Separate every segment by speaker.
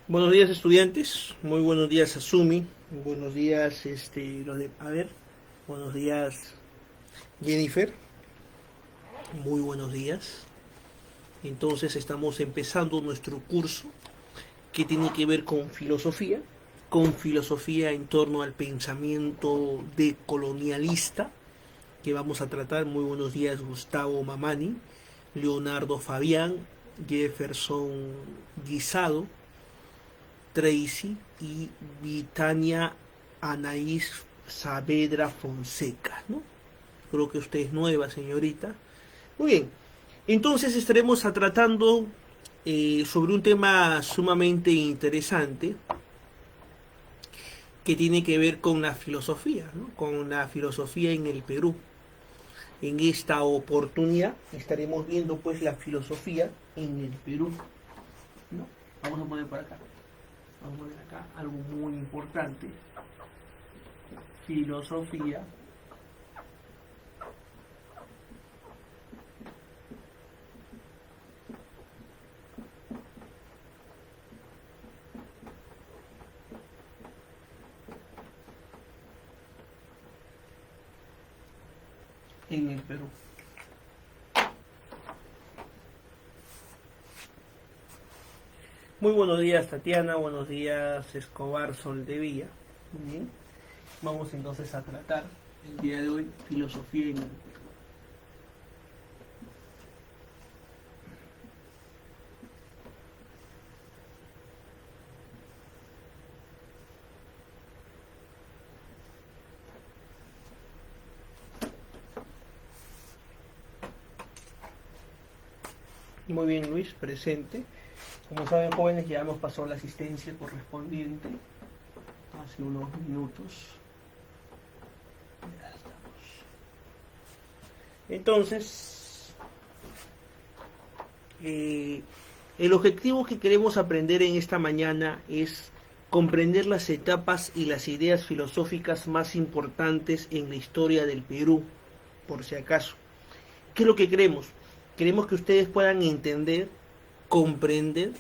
Speaker 1: Buenos días, estudiantes, muy buenos días, Asumi, buenos días, buenos días, Jennifer, muy buenos días. Entonces estamos empezando nuestro curso que tiene que ver con filosofía en torno al pensamiento decolonialista que vamos a tratar. Muy buenos días, Gustavo Mamani, Leonardo Fabián, Jefferson Guisado, Tracy y Vitania Anaís Saavedra Fonseca, ¿no? Creo que usted es nueva, señorita. Muy bien, entonces estaremos tratando sobre un tema sumamente interesante que tiene que ver con la filosofía, ¿no? Con la filosofía en el Perú. En esta oportunidad estaremos viendo pues la filosofía en el Perú, ¿no? Vamos a poner por acá. Vamos a poner acá algo muy importante. Filosofía en el Perú. Muy buenos días, Tatiana, buenos días, Escobar Soldevilla. Muy bien. Vamos entonces a tratar el día de hoy filosofía Muy bien, Luis, presente. Como saben, jóvenes, ya hemos pasado la asistencia correspondiente hace unos minutos. Ya estamos. Entonces, eh, el objetivo que queremos aprender en esta mañana es comprender las etapas y las ideas filosóficas más importantes en la historia del Perú, por si acaso. ¿Qué es lo que queremos? Queremos que ustedes puedan entender, comprender,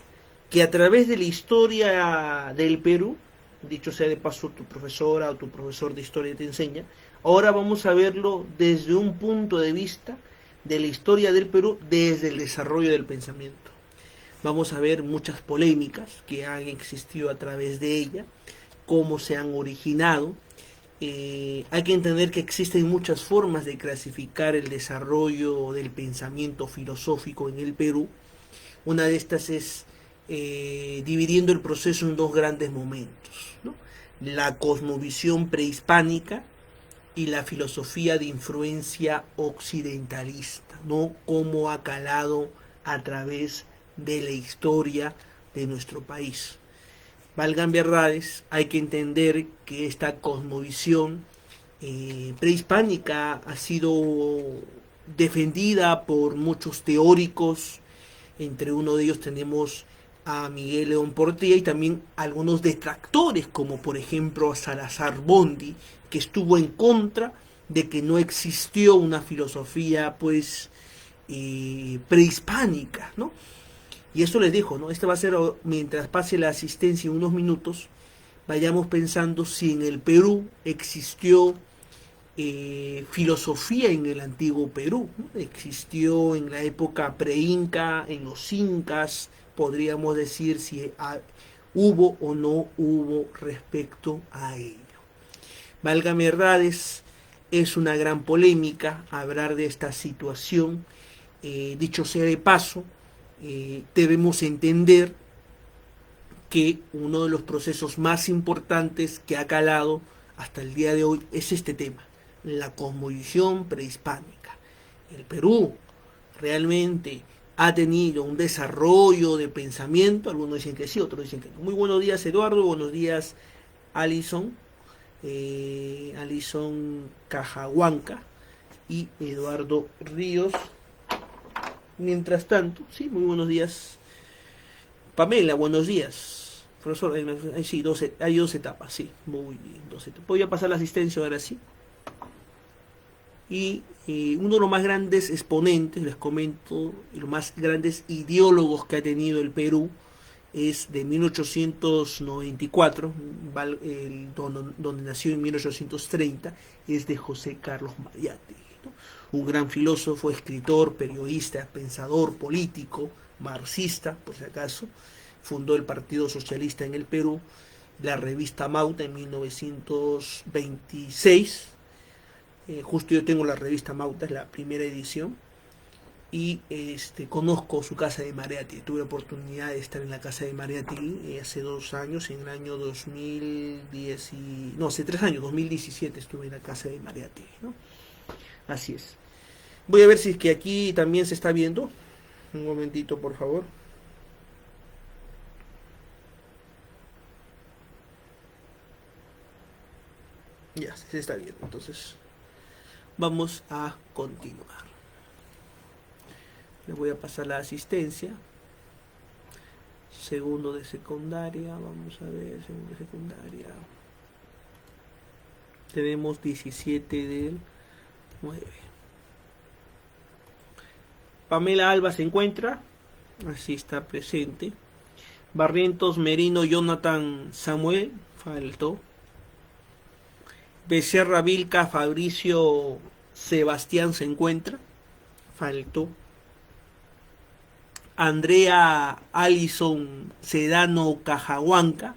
Speaker 1: que a través de la historia del Perú, dicho sea de paso, tu profesora o tu profesor de historia te enseña, ahora vamos a verlo desde un punto de vista de la historia del Perú, desde el desarrollo del pensamiento. Vamos a ver muchas polémicas que han existido a través de ella, cómo se han originado. Hay que entender que existen muchas formas de clasificar el desarrollo del pensamiento filosófico en el Perú. Una de estas es dividiendo el proceso en dos grandes momentos, ¿no? La cosmovisión prehispánica y la filosofía de influencia occidentalista, ¿no? Cómo ha calado a través de la historia de nuestro país. Valgan verdades, hay que entender que esta cosmovisión prehispánica ha sido defendida por muchos teóricos. Entre uno de ellos tenemos a Miguel León Portilla y también algunos detractores, como por ejemplo a Salazar Bondi, que estuvo en contra de que no existió una filosofía pues prehispánica, ¿no? Y esto les dijo, ¿no? Este va a ser, mientras pase la asistencia en unos minutos, vayamos pensando si en el Perú existió filosofía en el antiguo Perú, ¿no? Existió en la época pre-inca, en los incas, podríamos decir si hubo o no hubo respecto a ello. Válgame verdades, es una gran polémica hablar de esta situación. Dicho sea de paso, debemos entender que uno de los procesos más importantes que ha calado hasta el día de hoy es este tema, la cosmovisión prehispánica. El Perú realmente ha tenido un desarrollo de pensamiento, algunos dicen que sí, otros dicen que no. Muy buenos días, Eduardo, buenos días, Alison, Alison Cajahuanca y Eduardo Ríos. Mientras tanto, sí, muy buenos días, Pamela, buenos días. Profesor, sí, hay dos etapas, sí, muy bien, dos etapas. Voy a pasar la asistencia ahora sí. Y uno de los más grandes exponentes, les comento, los más grandes ideólogos que ha tenido el Perú, es de 1894, donde nació en 1830, es de José Carlos Mariátegui, ¿no? Un gran filósofo, escritor, periodista, pensador, político, marxista, por si acaso. Fundó el Partido Socialista en el Perú, la revista Mauta en 1926. Justo yo tengo la revista Mauta, es la primera edición. Y conozco su casa de Mariátegui. Tuve la oportunidad de estar en la casa de Mariátegui hace 2 años, en el año 2010, no, hace 3 años, 2017 estuve en la casa de Mariátegui, ¿no? Así es. Voy a ver si es que aquí también se está viendo. Un momentito, por favor. Ya, se está viendo. Entonces, vamos a continuar. Le voy a pasar la asistencia. Segundo de secundaria, vamos a ver, segundo de secundaria. Tenemos 17 del 9. Pamela Alba se encuentra, así está presente. Barrientos Merino Jonathan Samuel, faltó. Becerra Vilca Fabricio Sebastián se encuentra, faltó. Andrea Alison Sedano Cajahuanca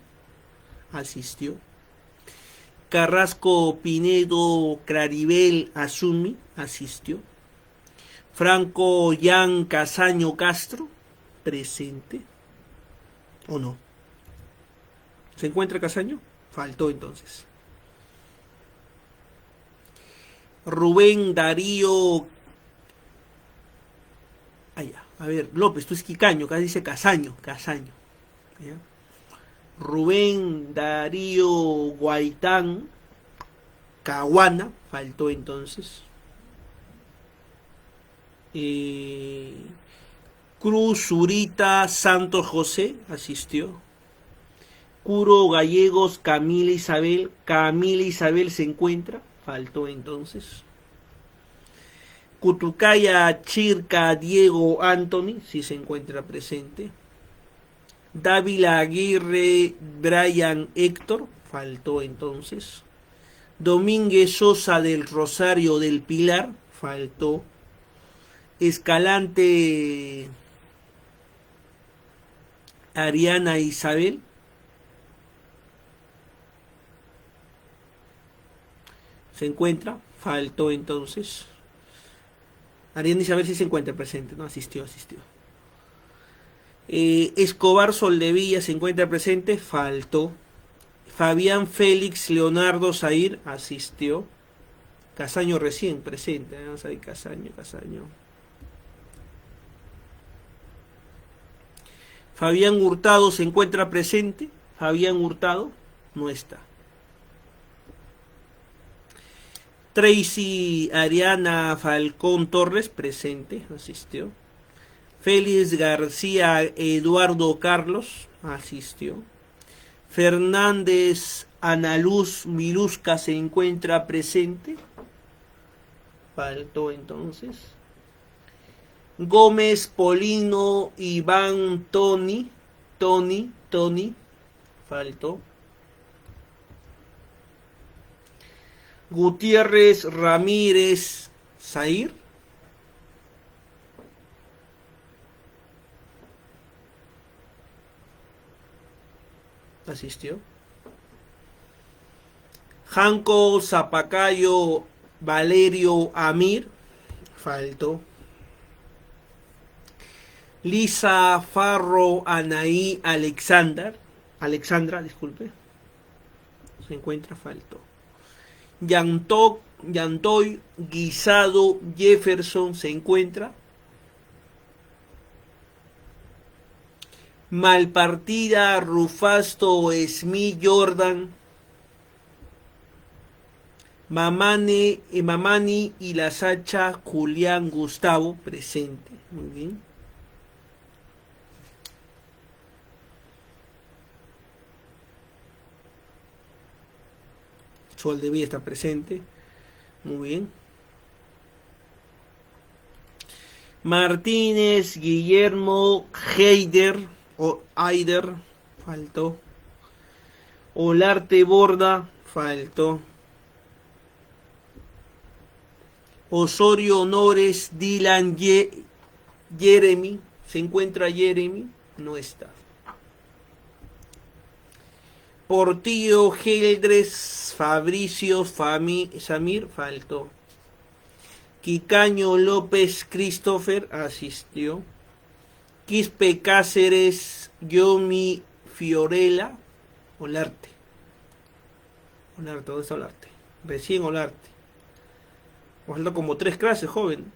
Speaker 1: asistió. Carrasco Pinedo Claribel Azumi asistió. Franco Yan Casaño Castro presente. ¿O no? ¿Se encuentra Casaño? Faltó entonces. Rubén Darío. Allá. A ver, López, tú es Quicaño, acá dice Casaño. ¿Ya? Rubén Darío Guaitán Caguana, faltó entonces. Cruz Zurita Santos José, asistió. Curo Gallegos Camila Isabel se encuentra, faltó entonces. Cutucaya Chirca Diego Anthony, si se encuentra presente. Dávila Aguirre Brian Héctor, faltó entonces. Domínguez Sosa del Rosario del Pilar, faltó. Escalante Ariana Isabel, se encuentra, faltó entonces. Ariana Isabel sí se encuentra presente, ¿no? Asistió. Escobar Soldevilla se encuentra presente, faltó. Fabián Félix Leonardo Zair asistió. Casaño recién presente, vamos a ver, Casaño. Fabián Hurtado se encuentra presente. Fabián Hurtado no está. Tracy Ariana Falcón Torres presente, asistió. Félix García Eduardo Carlos asistió. Fernández Analuz Milusca se encuentra presente, faltó entonces. Gómez Polino Iván Tony, faltó. Gutiérrez Ramírez Zair, asistió. Janco Zapacayo Valerio Amir, faltó. Lisa Farro Anaí Alexandra, disculpe, se encuentra, faltó. Yantoy Guisado Jefferson se encuentra. Malpartida Rufasto Smith Jordan. Mamani y la Sacha Julián Gustavo presente. Muy bien. Soldevilla está presente. Muy bien. Martínez Guillermo Heider O Aider, faltó. Olarte Borda, faltó. Osorio Honores, Dylan Jeremy, ¿se encuentra Jeremy? No está. Portillo Geldres, Fabricio Samir, faltó. Quicaño López Christopher, asistió. Quispe Cáceres, Yomi Fiorella, Olarte. Olarte, ¿dónde está Olarte? Recién Olarte. Falta como 3 clases, joven.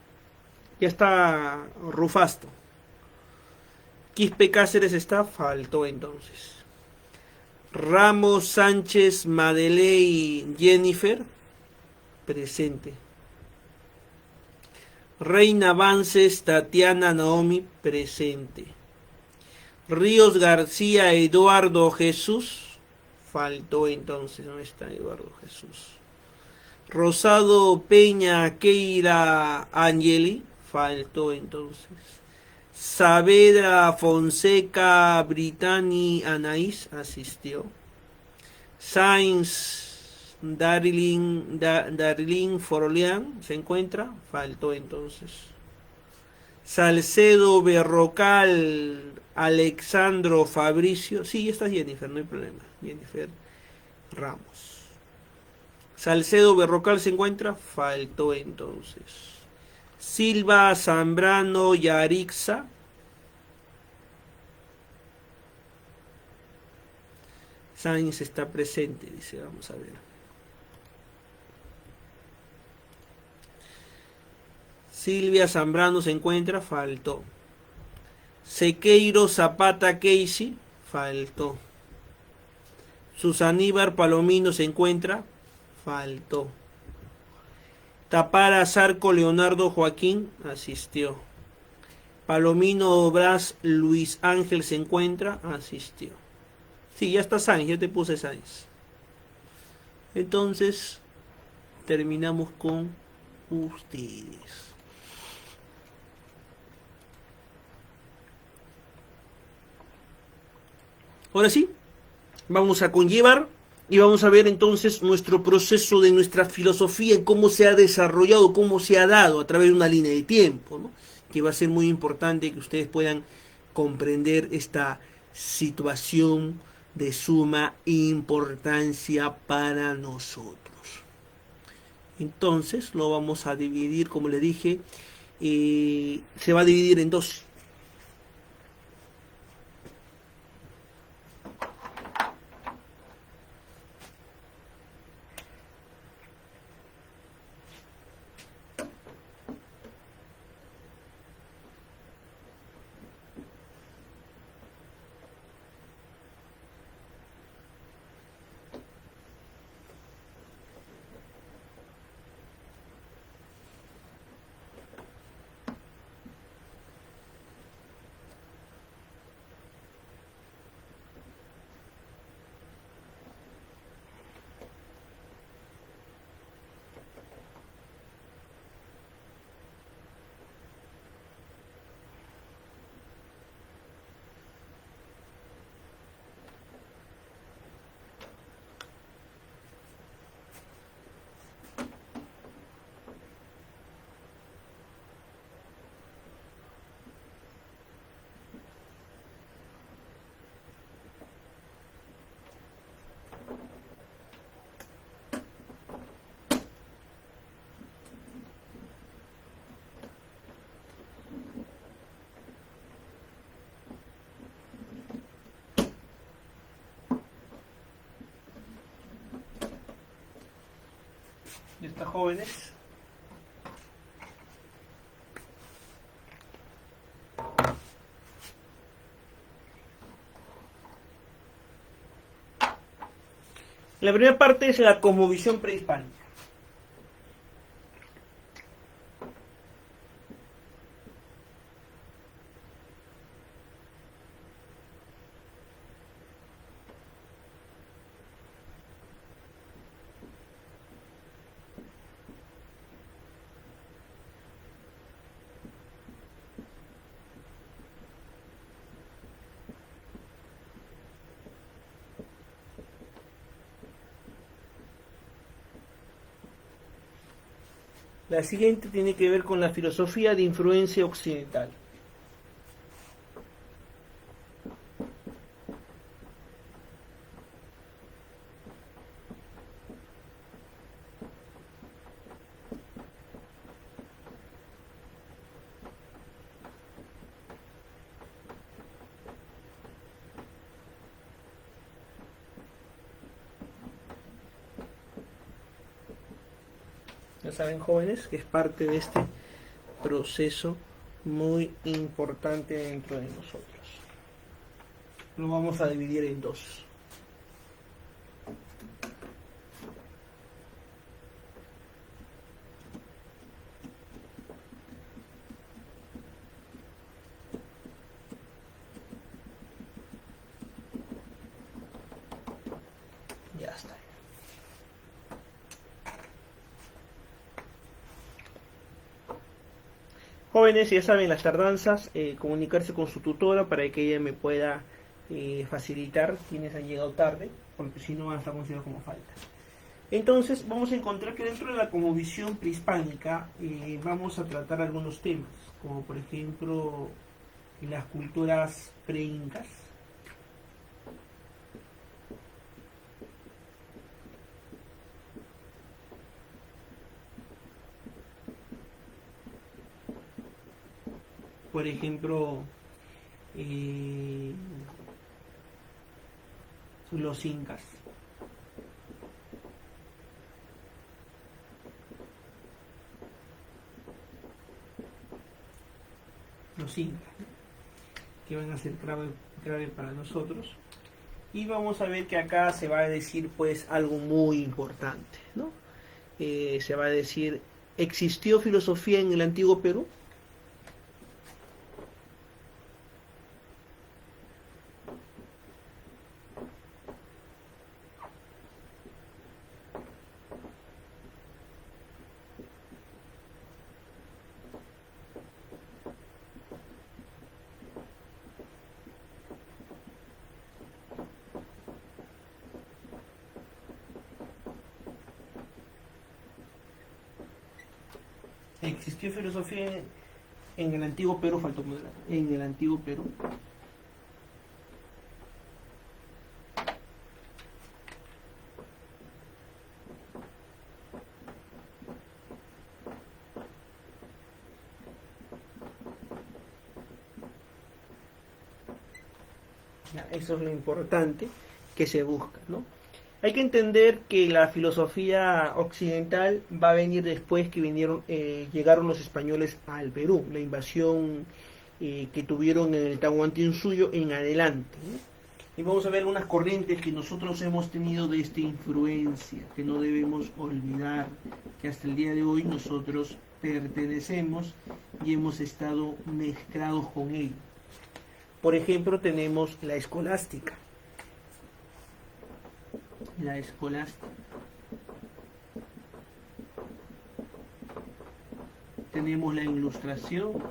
Speaker 1: Ya está Rufasto. Quispe Cáceres está, faltó entonces. Ramos Sánchez Madeley Jennifer, presente. Reina Avances Tatiana Naomi, presente. Ríos García Eduardo Jesús, faltó entonces, no está Eduardo Jesús. Rosado Peña Keira Angeli, faltó entonces. Saavedra Fonseca Brittany Anaís, asistió. Sainz Darlene Forlian, ¿se encuentra? Faltó entonces. Salcedo Berrocal Alexandro Fabricio, sí, ya está Jennifer, no hay problema. Jennifer Ramos. Salcedo Berrocal se encuentra, faltó entonces. Silva Zambrano Yarixa. Sainz está presente, dice, vamos a ver. Silvia Zambrano se encuentra, faltó. Sequeiro Zapata Casey, faltó. Susaníbar Palomino se encuentra, faltó. Tapara Zarco Leonardo Joaquín, asistió. Palomino Bras Luis Ángel se encuentra, asistió. Sí, ya está Sainz, ya te puse Sainz. Entonces, terminamos con ustedes. Ahora sí, vamos a conllevar y vamos a ver entonces nuestro proceso de nuestra filosofía y cómo se ha desarrollado, cómo se ha dado a través de una línea de tiempo, ¿no? Que va a ser muy importante que ustedes puedan comprender esta situación de suma importancia para nosotros. Entonces lo vamos a dividir, como le dije, se va a dividir en dos. Ya está, jóvenes. La primera parte es la cosmovisión prehispánica. La siguiente tiene que ver con la filosofía de influencia occidental. Ya saben, jóvenes, que es parte de este proceso muy importante dentro de nosotros. Lo vamos a dividir en dos. Ya está. Jóvenes, ya saben, las tardanzas, comunicarse con su tutora para que ella me pueda facilitar quienes han llegado tarde, porque si no van a estar considerados como falta. Entonces, vamos a encontrar que dentro de la cosmovisión prehispánica vamos a tratar algunos temas, como por ejemplo las culturas pre-incas. Por ejemplo, los incas. Los incas, ¿no? Que van a ser clave para nosotros. Y vamos a ver que acá se va a decir pues algo muy importante, ¿no? Se va a decir, ¿existió filosofía en el antiguo Perú? ¿Existió filosofía en el antiguo Perú? Faltó moderar. En el antiguo Perú. Ya, eso es lo importante que se busca, ¿no? Hay que entender que la filosofía occidental va a venir después que llegaron los españoles al Perú, la invasión que tuvieron en el Tahuantinsuyo en adelante, ¿no? Y vamos a ver unas corrientes que nosotros hemos tenido de esta influencia, que no debemos olvidar, que hasta el día de hoy nosotros pertenecemos y hemos estado mezclados con ello. Por ejemplo, tenemos la escolástica. La escolástica. Tenemos la ilustración.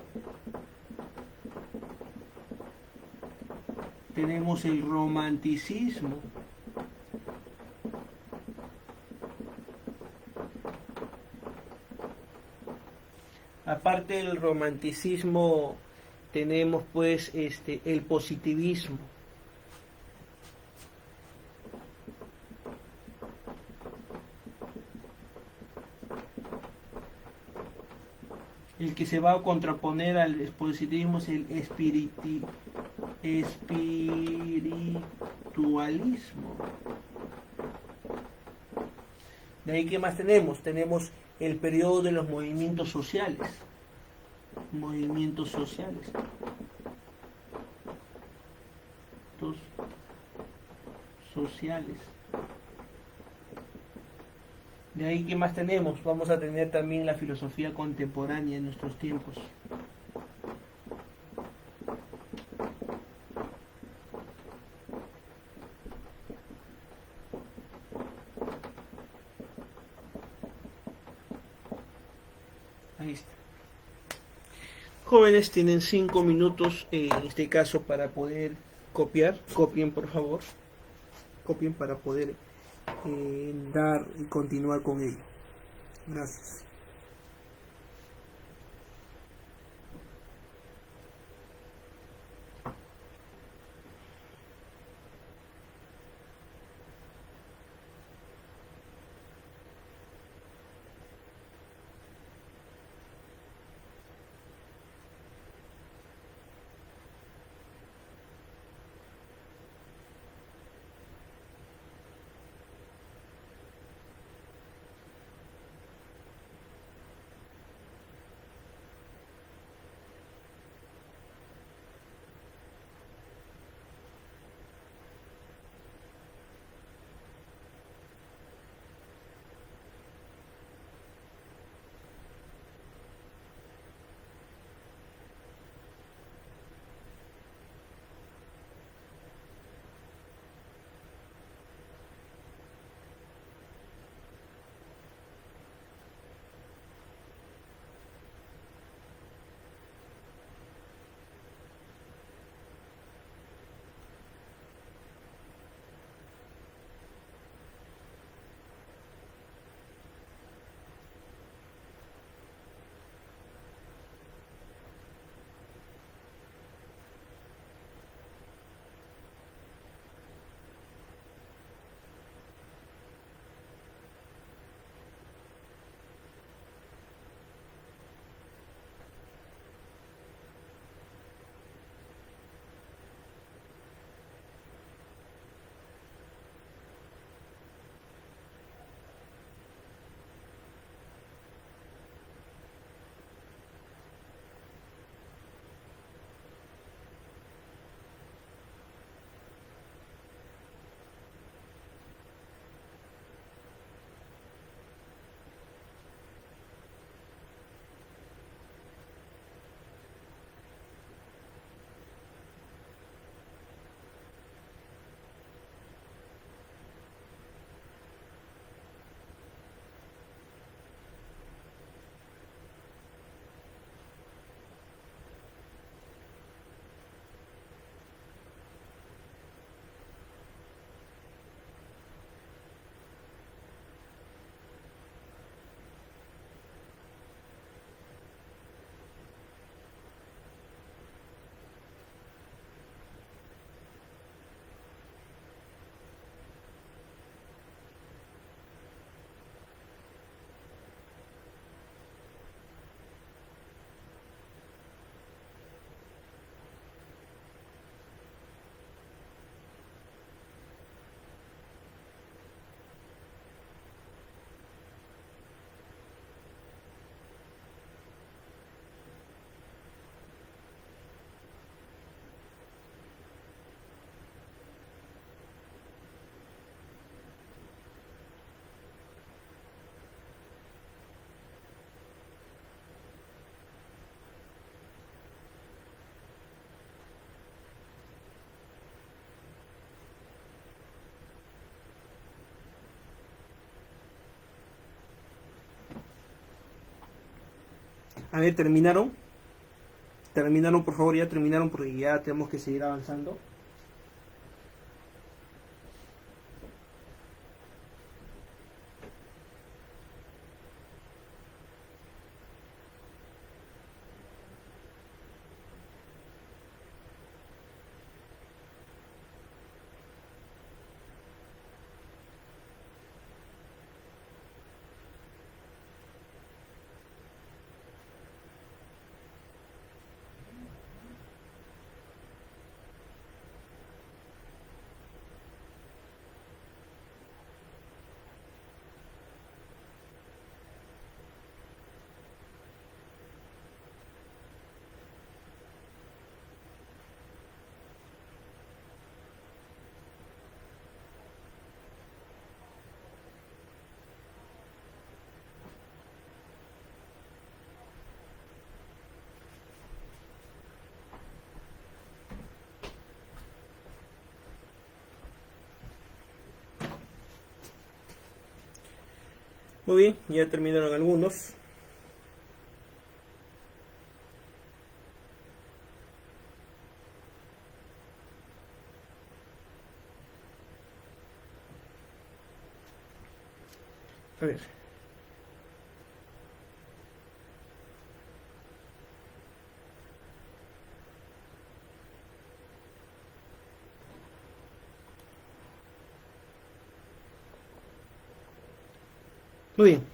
Speaker 1: Tenemos el romanticismo. Aparte del romanticismo, tenemos pues el positivismo. El que se va a contraponer al positivismo es el espiritualismo. De ahí, ¿qué más tenemos? Tenemos el periodo de los movimientos sociales. Movimientos sociales. Sociales. De ahí, ¿qué más tenemos? Vamos a tener también la filosofía contemporánea en nuestros tiempos. Ahí está. Jóvenes, tienen 5 minutos en este caso para poder copiar. Copien, por favor. Copien para poder dar y continuar con ello. Gracias. A ver, ¿terminaron? Terminaron, por favor, ya terminaron porque ya tenemos que seguir avanzando. Muy bien, ya terminaron algunos. A ver. Muy bien.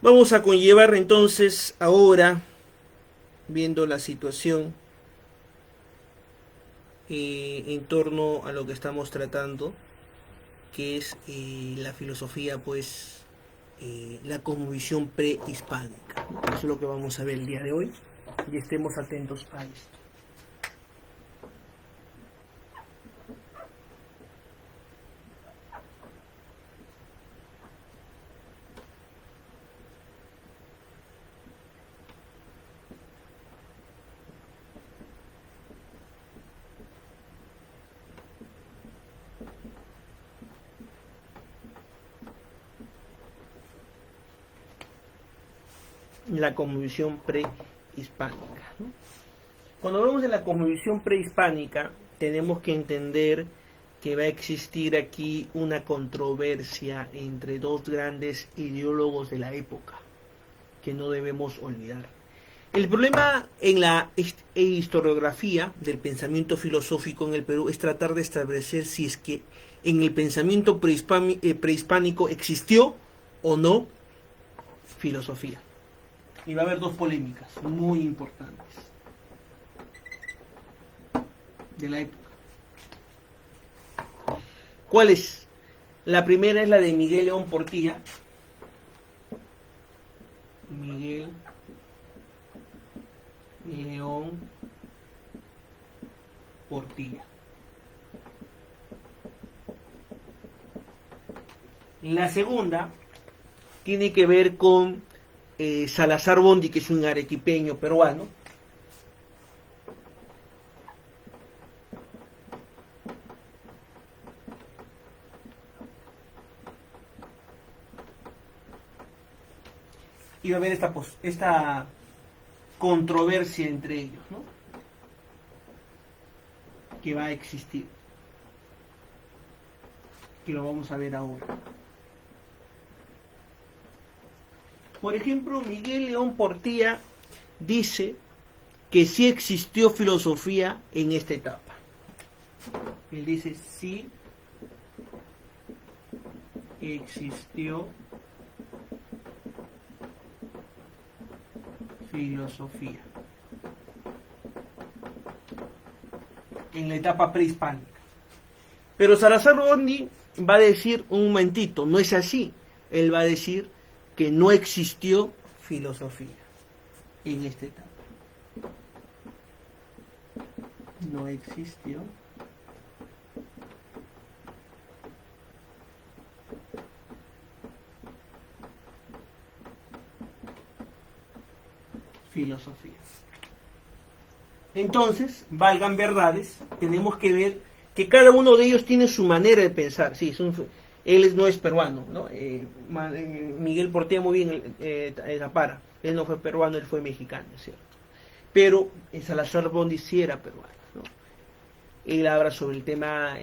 Speaker 1: Vamos a conllevar entonces ahora, viendo la situación en torno a lo que estamos tratando, que es la filosofía, pues, la cosmovisión prehispánica, ¿no? Eso es lo que vamos a ver el día de hoy y estemos atentos a esto. La cosmovisión prehispánica, ¿no? Cuando hablamos de la cosmovisión prehispánica, tenemos que entender que va a existir aquí una controversia entre dos grandes ideólogos de la época, que no debemos olvidar. El problema en la historiografía del pensamiento filosófico en el Perú es tratar de establecer si es que en el pensamiento prehispánico existió o no filosofía. Y va a haber dos polémicas muy importantes de la época. ¿Cuál es? La primera es la de Miguel León Portilla. Miguel León Portilla. La segunda tiene que ver con Salazar Bondi, que es un arequipeño peruano, y va a haber esta controversia entre ellos, ¿no? Que va a existir, que lo vamos a ver ahora. Por ejemplo, Miguel León Portilla dice que sí existió filosofía en esta etapa. Él dice sí existió filosofía en la etapa prehispánica. Pero Salazar Bondi va a decir, un momentito, no es así. Él va a decir que no existió filosofía en esta etapa. No existió filosofía. Entonces, valgan verdades, tenemos que ver que cada uno de ellos tiene su manera de pensar. Sí, no es peruano, ¿no? Miguel Portilla muy bien Zapara, él no fue peruano, él fue mexicano, ¿cierto? Pero Salazar Bondi sí era peruano, ¿no? Él habla sobre el tema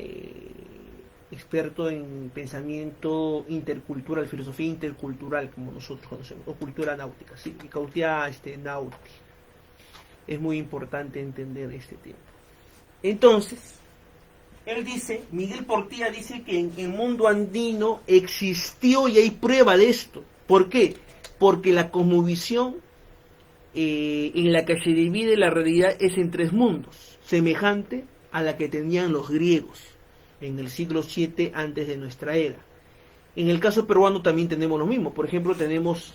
Speaker 1: experto en pensamiento intercultural, filosofía intercultural, como nosotros conocemos, o cultura náutica, sí, y cautia náutica. Es muy importante entender este tema. Entonces, él dice, Miguel Portilla dice que en el mundo andino existió y hay prueba de esto. ¿Por qué? Porque la cosmovisión en la que se divide la realidad es en tres mundos, semejante a la que tenían los griegos en el siglo VII antes de nuestra era. En el caso peruano también tenemos lo mismo. Por ejemplo, tenemos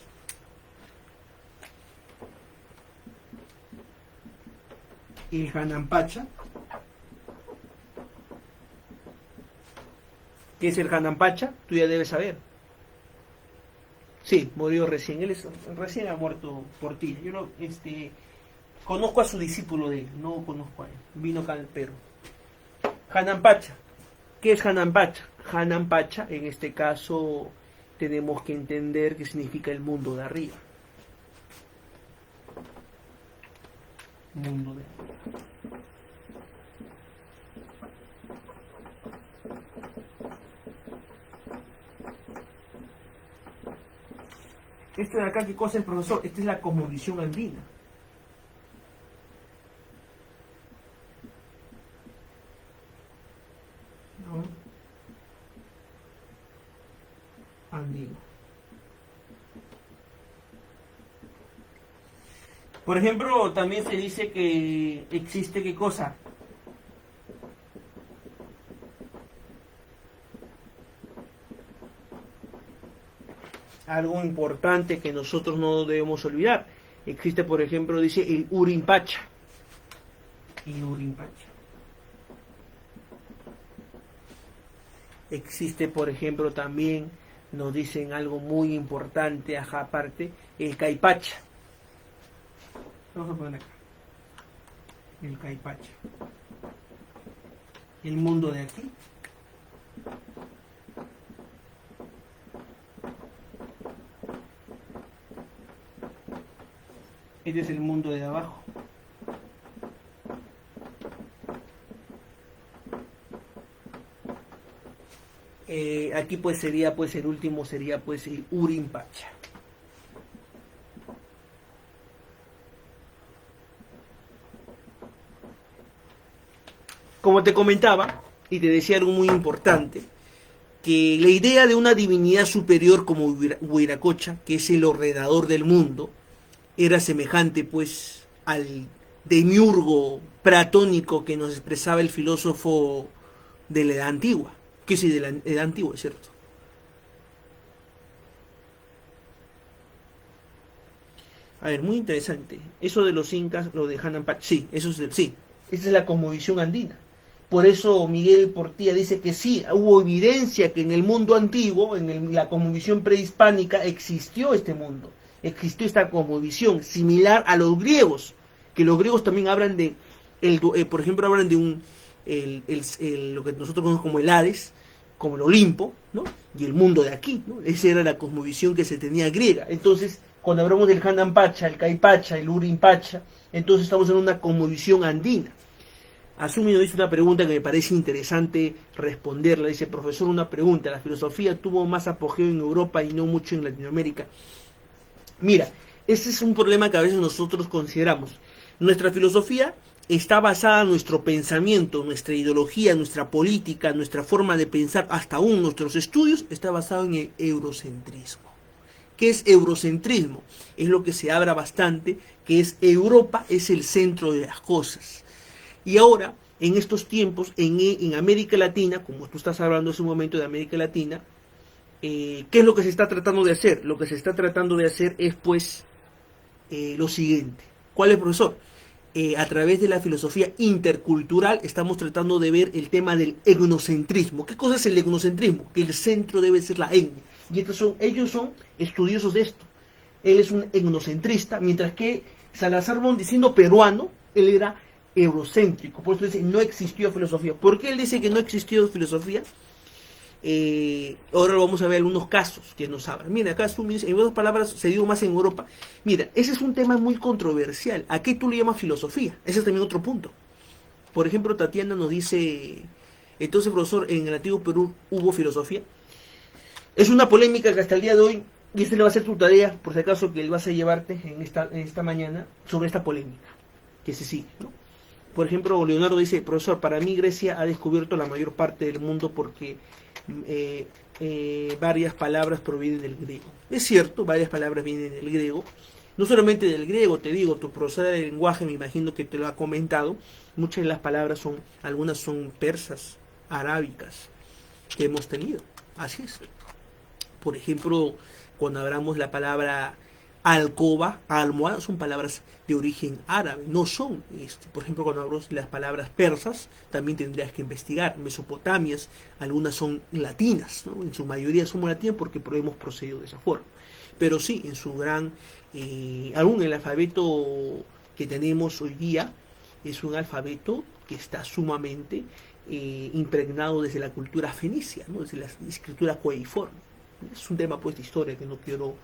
Speaker 1: el Hanampacha. ¿Qué es el Hanampacha? Tú ya debes saber. Sí, murió recién. Recién ha muerto Portilla. Yo conozco a su discípulo de él, no conozco a él. Vino acá al Perú. Hanampacha. ¿Qué es Hanampacha? Hanampacha, en este caso, tenemos que entender qué significa el mundo de arriba. Mundo de arriba. Esto de acá, ¿qué cosa es, profesor? Esta es la cosmovisión andina. ¿No? Andino. Por ejemplo, también se dice que existe, ¿qué cosa? Algo importante que nosotros no debemos olvidar. Existe, por ejemplo, dice el Urimpacha. El Urimpacha. Existe, por ejemplo, también, nos dicen algo muy importante, ajá, aparte, el Caipacha. Vamos a poner acá. El Caipacha. El mundo de aquí. Este es el mundo de abajo. Aquí pues sería pues el último, sería pues el Urimpacha. Como te comentaba y te decía algo muy importante, que la idea de una divinidad superior como Huiracocha, que es el ordenador del mundo, era semejante pues al demiurgo platónico que nos expresaba el filósofo de la Edad Antigua, que sí, de la Edad Antigua, es cierto. A ver, muy interesante. Eso de los incas, lo de Hanampacha, sí, eso es sí, esa es la cosmovisión andina. Por eso Miguel Portilla dice que sí, hubo evidencia que en el mundo antiguo, la cosmovisión prehispánica, existió este mundo. Existió esta cosmovisión similar a los griegos, que los griegos también hablan de, por ejemplo, hablan de lo que nosotros conocemos como el Hades, como el Olimpo, ¿no? Y el mundo de aquí, ¿no? Esa era la cosmovisión que se tenía griega. Entonces, cuando hablamos del Hanampacha, el Caipacha, el Urimpacha, entonces estamos en una cosmovisión andina. Asumi nos dice una pregunta que me parece interesante responderla. Dice, profesor, una pregunta. ¿La filosofía tuvo más apogeo en Europa y no mucho en Latinoamérica? Mira, ese es un problema que a veces nosotros consideramos. Nuestra filosofía está basada en nuestro pensamiento, nuestra ideología, nuestra política, nuestra forma de pensar, hasta aún nuestros estudios, está basado en el eurocentrismo. ¿Qué es eurocentrismo? Es lo que se habla bastante, que es Europa es el centro de las cosas. Y ahora, en estos tiempos, en América Latina, como tú estás hablando hace un momento de América Latina, ¿qué es lo que se está tratando de hacer? Lo que se está tratando de hacer es, pues, lo siguiente. ¿Cuál es, profesor? A través de la filosofía intercultural estamos tratando de ver el tema del etnocentrismo. ¿Qué cosa es el etnocentrismo? Que el centro debe ser la etnia. Y ellos son estudiosos de esto. Él es un etnocentrista, mientras que Salazar Bondi, siendo peruano, él era eurocéntrico, por eso dice, no existió filosofía. ¿Por qué él dice que no existió filosofía? Ahora vamos a ver algunos casos que nos hablan. Mira, acá tú me dices, en otras palabras, se dio más en Europa. Mira, ese es un tema muy controversial. ¿A qué tú le llamas filosofía? Ese es también otro punto. Por ejemplo, Tatiana nos dice, entonces, profesor, en el antiguo Perú hubo filosofía. Es una polémica que hasta el día de hoy, y este le va a ser tu tarea, por si acaso, que vas a llevarte en esta mañana, sobre esta polémica, que se sigue, ¿no? Por ejemplo, Leonardo dice, profesor, para mí Grecia ha descubierto la mayor parte del mundo porque varias palabras provienen del griego. Es cierto, varias palabras vienen del griego. No solamente del griego, te digo, tu profesora de lenguaje me imagino que te lo ha comentado. Muchas de las palabras son, algunas son persas, arábicas, que hemos tenido. Así es. Por ejemplo, cuando hablamos la palabra alcoba, almohada, son palabras de origen árabe, no son, por ejemplo, cuando hablamos de las palabras persas, también tendrías que investigar, mesopotamias, algunas son latinas, ¿no? En su mayoría somos latinas porque hemos procedido de esa forma, pero sí, en su gran, aún el alfabeto que tenemos hoy día, es un alfabeto que está sumamente impregnado desde la cultura fenicia, ¿no? Desde la escritura cuneiforme. Es un tema pues de historia que no quiero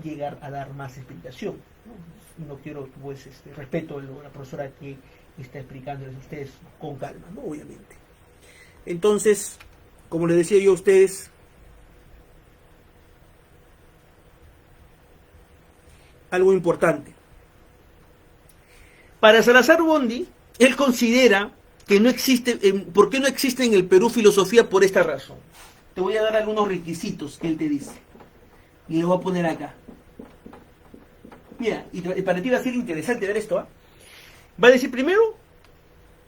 Speaker 1: llegar a dar más explicación, no quiero pues respeto a la profesora que está explicándoles a ustedes con calma, ¿no? Obviamente. Entonces, como les decía yo a ustedes, algo importante para Salazar Bondi, él considera que no existe, ¿por qué no existe en el Perú filosofía? Por esta razón. Te voy a dar algunos requisitos que él te dice. Y lo voy a poner acá. Mira, y para ti va a ser interesante ver esto. Va a decir, primero,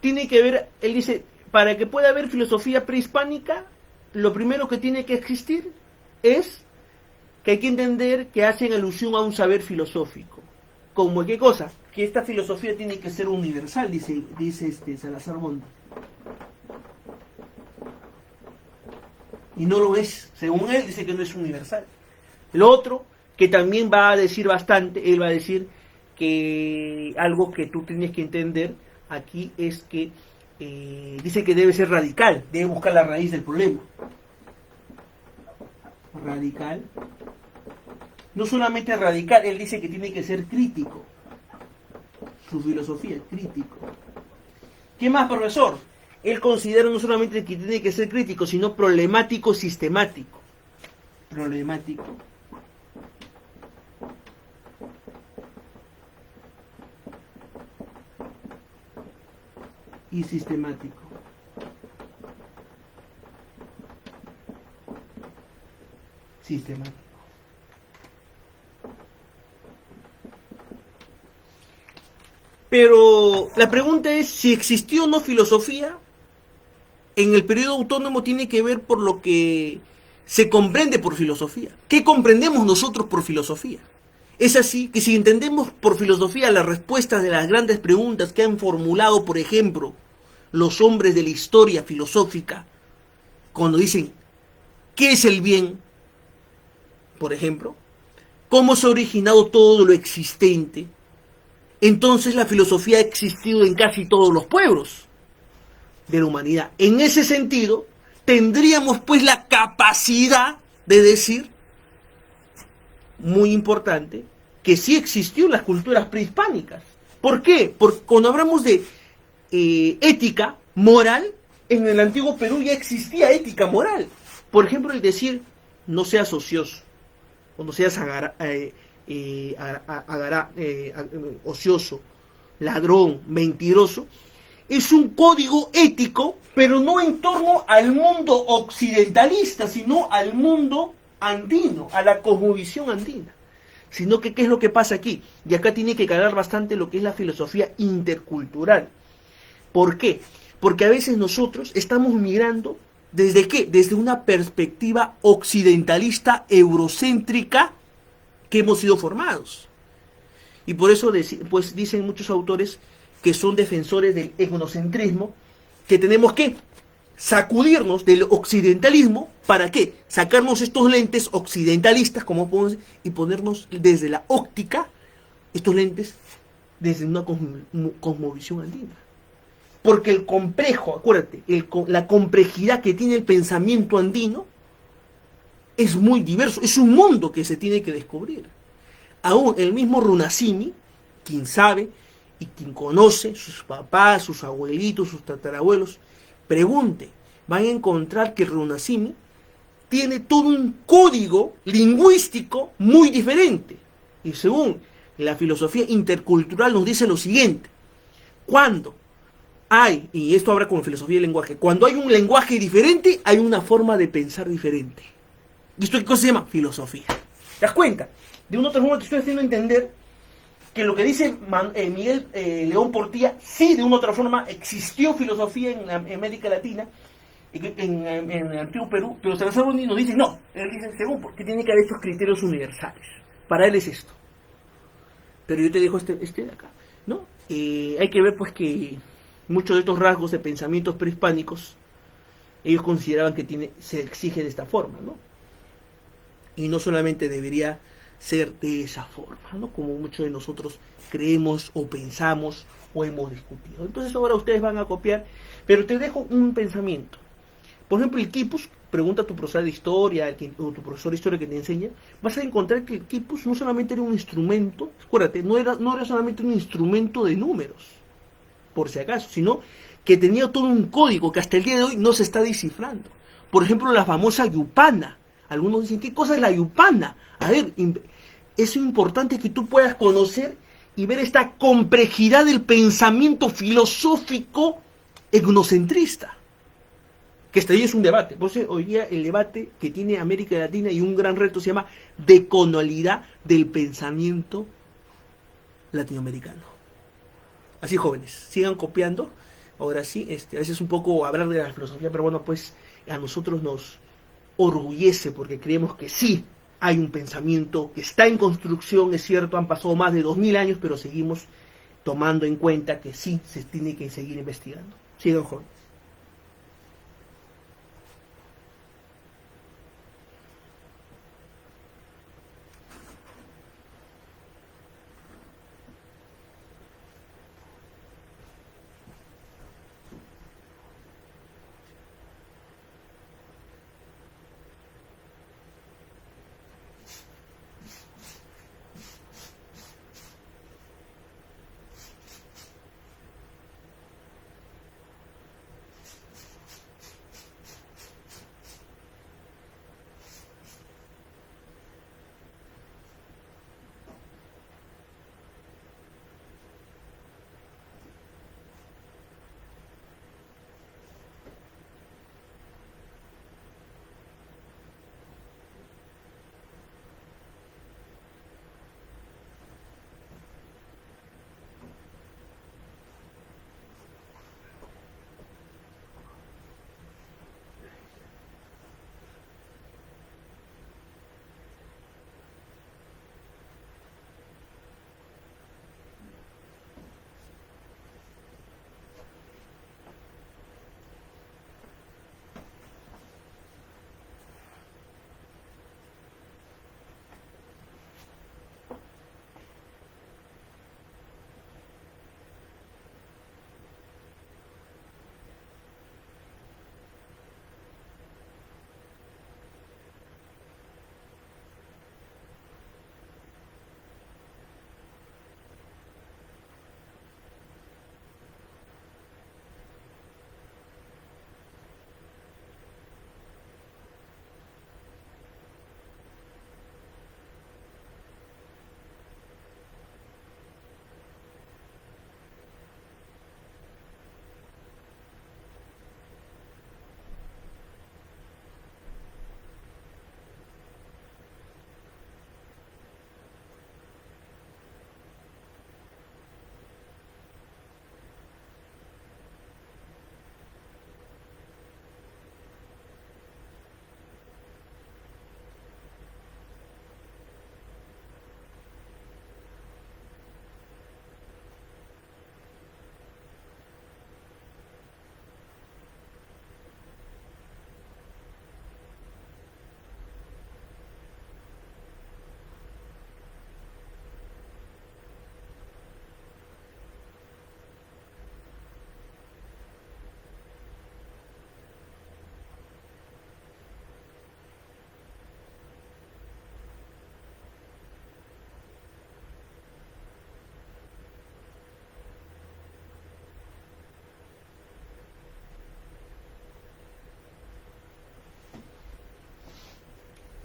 Speaker 1: tiene que ver, él dice, para que pueda haber filosofía prehispánica, lo primero que tiene que existir es que hay que entender que hacen alusión a un saber filosófico. ¿Como qué cosa? Que esta filosofía tiene que ser universal, dice Salazar Bondi. Y no lo es, según él dice que no es universal. Lo otro, que también va a decir bastante, él va a decir que algo que tú tienes que entender aquí es que dice que debe ser radical, debe buscar la raíz del problema. Radical. No solamente radical, él dice que tiene que ser crítico. Su filosofía, crítico. ¿Qué más, profesor? Él considera no solamente que tiene que ser crítico, sino problemático sistemático. Problemático. Y sistemático. Sistemático. Pero la pregunta es si existió o no filosofía en el periodo autónomo tiene que ver por lo que se comprende por filosofía. ¿Qué comprendemos nosotros por filosofía? Es así que si entendemos por filosofía las respuestas de las grandes preguntas que han formulado, por ejemplo, los hombres de la historia filosófica, cuando dicen, ¿qué es el bien? Por ejemplo, ¿cómo se ha originado todo lo existente? Entonces la filosofía ha existido en casi todos los pueblos de la humanidad. En ese sentido, tendríamos pues la capacidad de decir, muy importante, que sí existió en las culturas prehispánicas. ¿Por qué? Porque cuando hablamos de ética moral, en el antiguo Perú ya existía ética moral. Por ejemplo, el decir, no seas ocioso, o no seas ocioso, ladrón, mentiroso, es un código ético, pero no en torno al mundo occidentalista, sino al mundo andino, a la cosmovisión andina. Sino que, ¿qué es lo que pasa aquí? Y acá tiene que calar bastante lo que es la filosofía intercultural. ¿Por qué? Porque a veces nosotros estamos mirando, ¿desde qué? Desde una perspectiva occidentalista, eurocéntrica, que hemos sido formados. Y por eso pues dicen muchos autores que son defensores del etnocentrismo, que tenemos que sacudirnos del occidentalismo, ¿para qué? Sacarnos estos lentes occidentalistas, como podemos, y ponernos desde la óptica estos lentes desde una cosmovisión andina. Porque el complejo, acuérdate, la complejidad que tiene el pensamiento andino es muy diverso, es un mundo que se tiene que descubrir. Aún el mismo Runasimi, quien sabe y quien conoce, sus papás, sus abuelitos, sus tatarabuelos, pregunte, van a encontrar que Runasimi tiene todo un código lingüístico muy diferente. Y según la filosofía intercultural nos dice lo siguiente, cuando hay, y esto habla con filosofía del lenguaje, cuando hay un lenguaje diferente, hay una forma de pensar diferente. ¿Y esto qué cosa se llama? Filosofía. ¿Te das cuenta? De una otra forma te estoy haciendo entender que lo que dice Miguel León Portilla, sí, de una otra forma existió filosofía en América Latina, en el antiguo Perú, pero Salazar Bondi nos dice, no, él dice, según, porque tiene que haber estos criterios universales. Para él es esto. Pero yo te dejo este de acá, ¿no? Hay que ver, pues, que muchos de estos rasgos de pensamientos prehispánicos, ellos consideraban que se exige de esta forma, ¿no? Y no solamente debería ser de esa forma, ¿no? Como muchos de nosotros creemos o pensamos o hemos discutido. Entonces ahora ustedes van a copiar, pero te dejo un pensamiento. Por ejemplo, el quipus, pregunta a tu profesor de historia o tu profesor de historia que te enseña, vas a encontrar que el quipus no solamente era un instrumento, acuérdate, no era solamente un instrumento de números, por si acaso, sino que tenía todo un código que hasta el día de hoy no se está descifrando. Por ejemplo, la famosa yupana. Algunos dicen, ¿qué cosa es la yupana? A ver, es importante que tú puedas conocer y ver esta complejidad del pensamiento filosófico etnocentrista. Que este día es un debate. Por eso hoy día el debate que tiene América Latina y un gran reto se llama decolonialidad del pensamiento latinoamericano. Así, jóvenes, sigan copiando. Ahora sí, a veces un poco hablar de la filosofía, pero bueno, pues a nosotros nos orgullece porque creemos que sí hay un pensamiento que está en construcción, es cierto, han pasado más de 2000 años, pero seguimos tomando en cuenta que sí se tiene que seguir investigando. Sí, don Juan.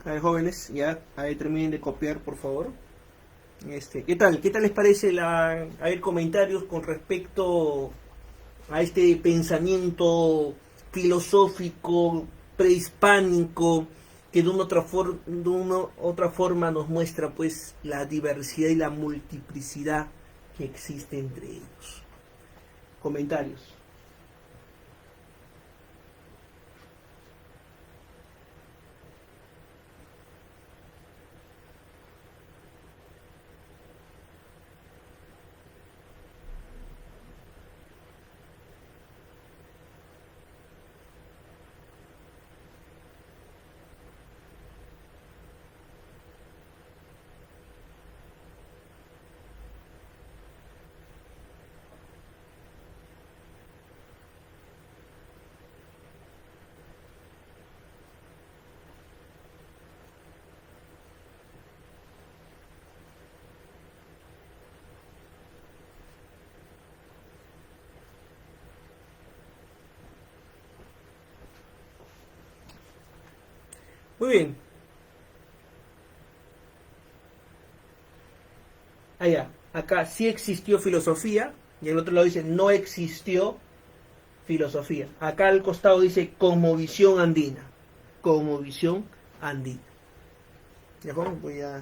Speaker 1: A ver, jóvenes, ya, a ver, terminen de copiar, por favor. ¿Qué tal? ¿Qué tal les parece a ver, comentarios con respecto a este pensamiento filosófico prehispánico que de una otra forma nos muestra pues la diversidad y la multiplicidad que existe entre ellos? Comentarios. Muy bien. Allá, acá sí existió filosofía y en el otro lado dice no existió filosofía. Acá al costado dice cosmovisión andina. Cosmovisión andina. Ya vamos, voy a...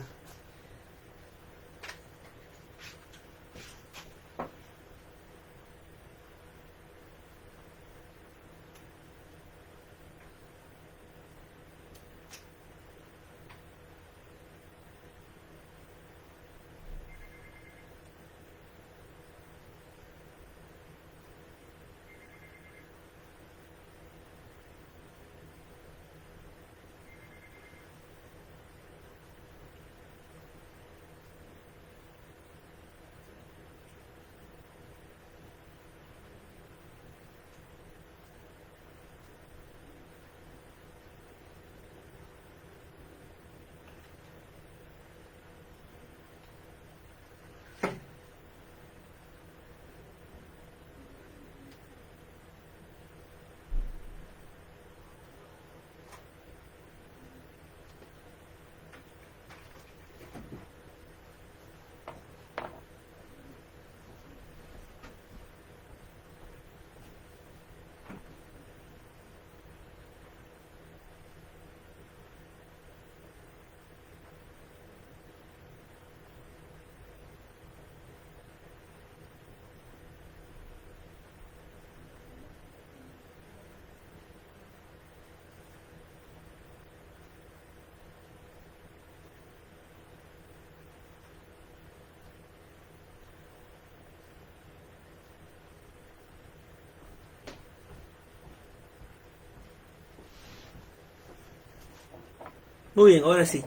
Speaker 1: Muy bien, ahora sí.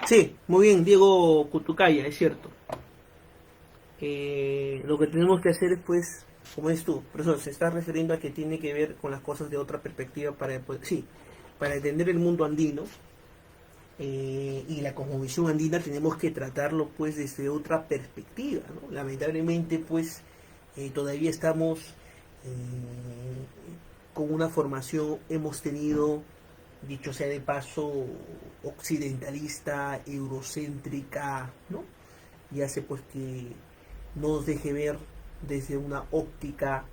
Speaker 1: Sí, muy bien, Diego Cutucaya, es cierto. Lo que tenemos que hacer es, pues, como es tú, por eso se está refiriendo a que tiene que ver con las cosas de otra perspectiva para, pues, sí, para entender el mundo andino y la cosmovisión andina tenemos que tratarlo, pues, desde otra perspectiva, ¿no? Lamentablemente, pues, todavía estamos con una formación, hemos tenido, dicho sea de paso, occidentalista, eurocéntrica, ¿no? Y hace pues que nos deje ver desde una óptica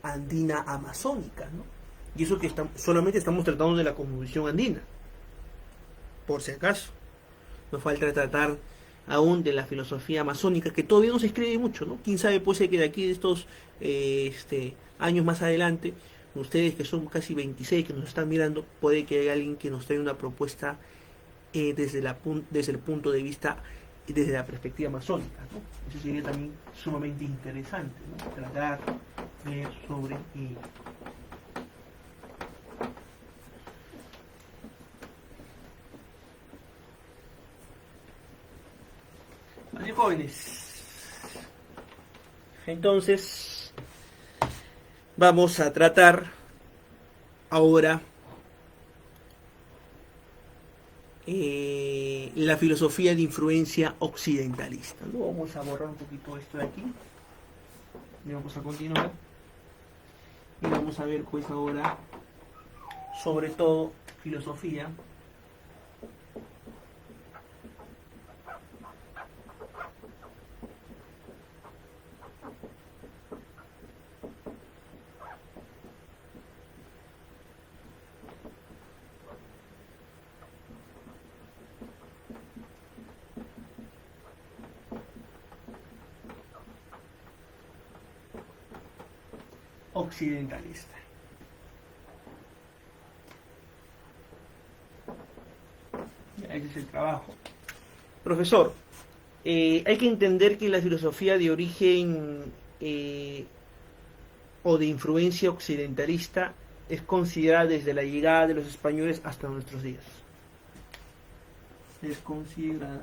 Speaker 1: andina amazónica, ¿no? Y eso que solamente estamos tratando de la cosmovisión andina, por si acaso. Nos falta tratar aún de la filosofía amazónica, que todavía no se escribe mucho, ¿no? Quién sabe, puede ser que de aquí de estos años más adelante, ustedes que son casi 26 que nos están mirando, puede que haya alguien que nos traiga una propuesta desde el punto de vista y desde la perspectiva amazónica, ¿no? Eso sería también sumamente interesante, ¿no? Tratar sobre ello. Vale, jóvenes. Entonces, vamos a tratar ahora la filosofía de influencia occidentalista, ¿no? Vamos a borrar un poquito esto de aquí. Y vamos a continuar. Y vamos a ver pues ahora, sobre todo, filosofía. Occidentalista. Ese es el trabajo. Profesor, hay que entender que la filosofía de origen o de influencia occidentalista es considerada desde la llegada de los españoles hasta nuestros días. Es considerada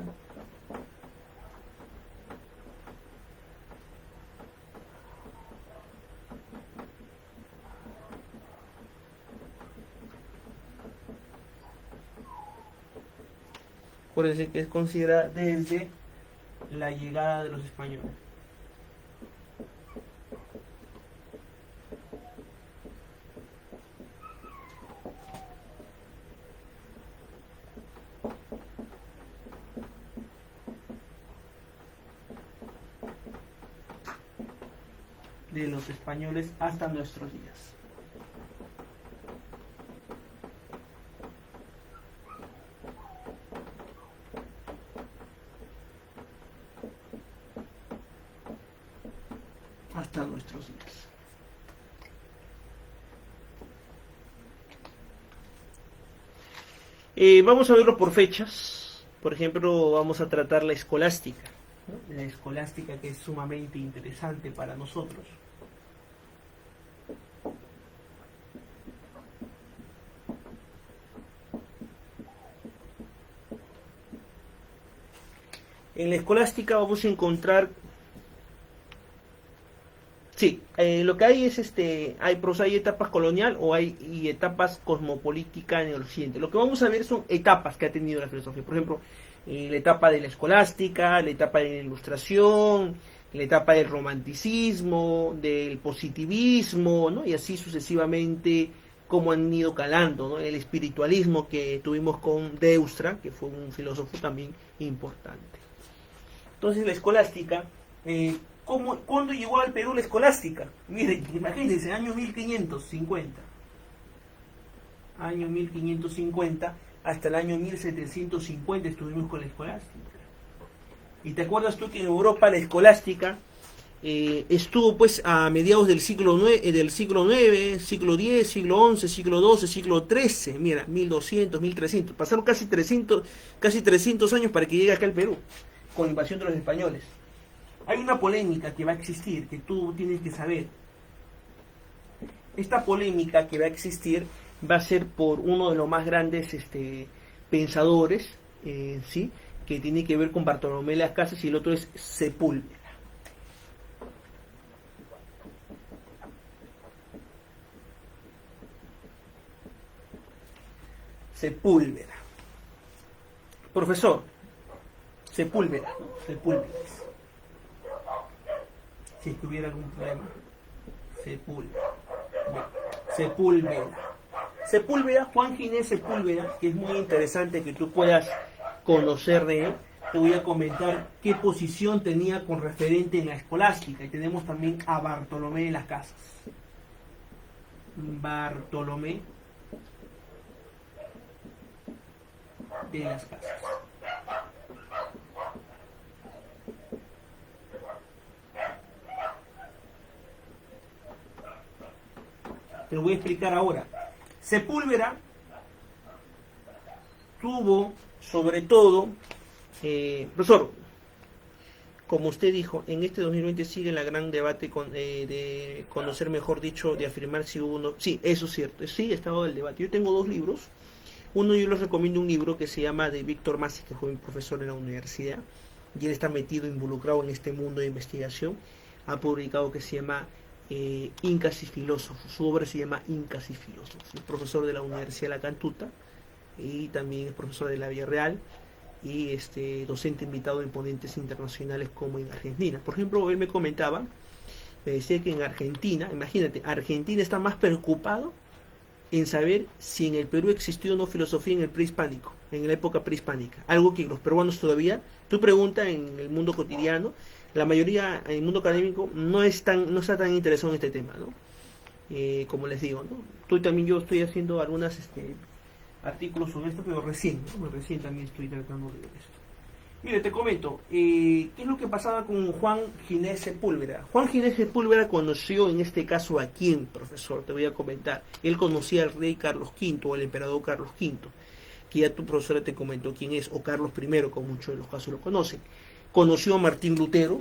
Speaker 1: acuérdense que es considerada desde la llegada de los españoles. De los españoles hasta nuestros días. Hasta nuestros días. Vamos a verlo por fechas. Por ejemplo, vamos a tratar la escolástica, ¿no? La escolástica, que es sumamente interesante para nosotros. En la escolástica vamos a encontrar, sí, lo que hay es hay etapas colonial o hay y etapas cosmopolítica en el occidente. Lo que vamos a ver son etapas que ha tenido la filosofía. Por ejemplo, la etapa de la escolástica, la etapa de la ilustración, la etapa del romanticismo, del positivismo, ¿no? Y así sucesivamente, cómo han ido calando, ¿no? El espiritualismo que tuvimos con Deustra, que fue un filósofo también importante. Entonces la escolástica, ¿cuándo llegó al Perú la escolástica? Miren, imagínense, año 1550. Año 1550 hasta el año 1750 estuvimos con la escolástica. ¿Y te acuerdas tú que en Europa la escolástica estuvo pues a mediados del siglo IX, siglo X, siglo XI, siglo XII, siglo XIII? Mira, 1200, 1300. Pasaron casi 300 años para que llegue acá al Perú, con la invasión de los españoles. Hay una polémica que va a existir, que tú tienes que saber. Esta polémica que va a existir va a ser por uno de los más grandes pensadores, ¿sí? Que tiene que ver con Bartolomé de las Casas, y el otro es Sepúlveda. Sepúlveda. Profesor, Sepúlveda, ¿no? Sepúlveda. Si tuviera algún problema. Sepúlveda. Bueno, Sepúlveda. Sepúlveda, Juan Ginés Sepúlveda, que es muy interesante que tú puedas conocer de él. Te voy a comentar qué posición tenía con referente en la escolástica. Y tenemos también a Bartolomé de las Casas. Bartolomé de las Casas. Te lo voy a explicar ahora. Sepúlveda tuvo, sobre todo, profesor, como usted dijo, en este 2020 sigue la gran debate de conocer, mejor dicho, de afirmar si hubo uno. Sí, eso es cierto, sí, estaba el debate. Yo tengo dos libros. Uno, yo les recomiendo un libro que se llama de Víctor Masi, que fue mi profesor en la universidad, y él está metido, involucrado en este mundo de investigación. Ha publicado que se llama Incas y Filósofos. Su obra se llama Incas y Filósofos. Es profesor de la Universidad de La Cantuta y también es profesor de la Villarreal y docente invitado en ponentes internacionales como en Argentina. Por ejemplo, él me comentaba me decía que en Argentina, imagínate, Argentina está más preocupado en saber si en el Perú existió o no filosofía en el prehispánico, en la época prehispánica. Algo que los peruanos todavía, tú preguntas en el mundo cotidiano, la mayoría en el mundo académico no está tan interesado en este tema, ¿no? Como les digo, ¿no? Yo estoy haciendo algunos artículos sobre esto, pero recién, ¿no? Recién también estoy tratando de esto. Mire, te comento, ¿qué es lo que pasaba con Juan Ginés Sepúlveda? Juan Ginés Sepúlveda conoció, en este caso, ¿a quién, profesor? Te voy a comentar. Él conocía al rey Carlos V, o al emperador Carlos V, que ya tu profesora te comentó quién es, o Carlos I, como muchos de los casos lo conocen. Conoció a Martín Lutero,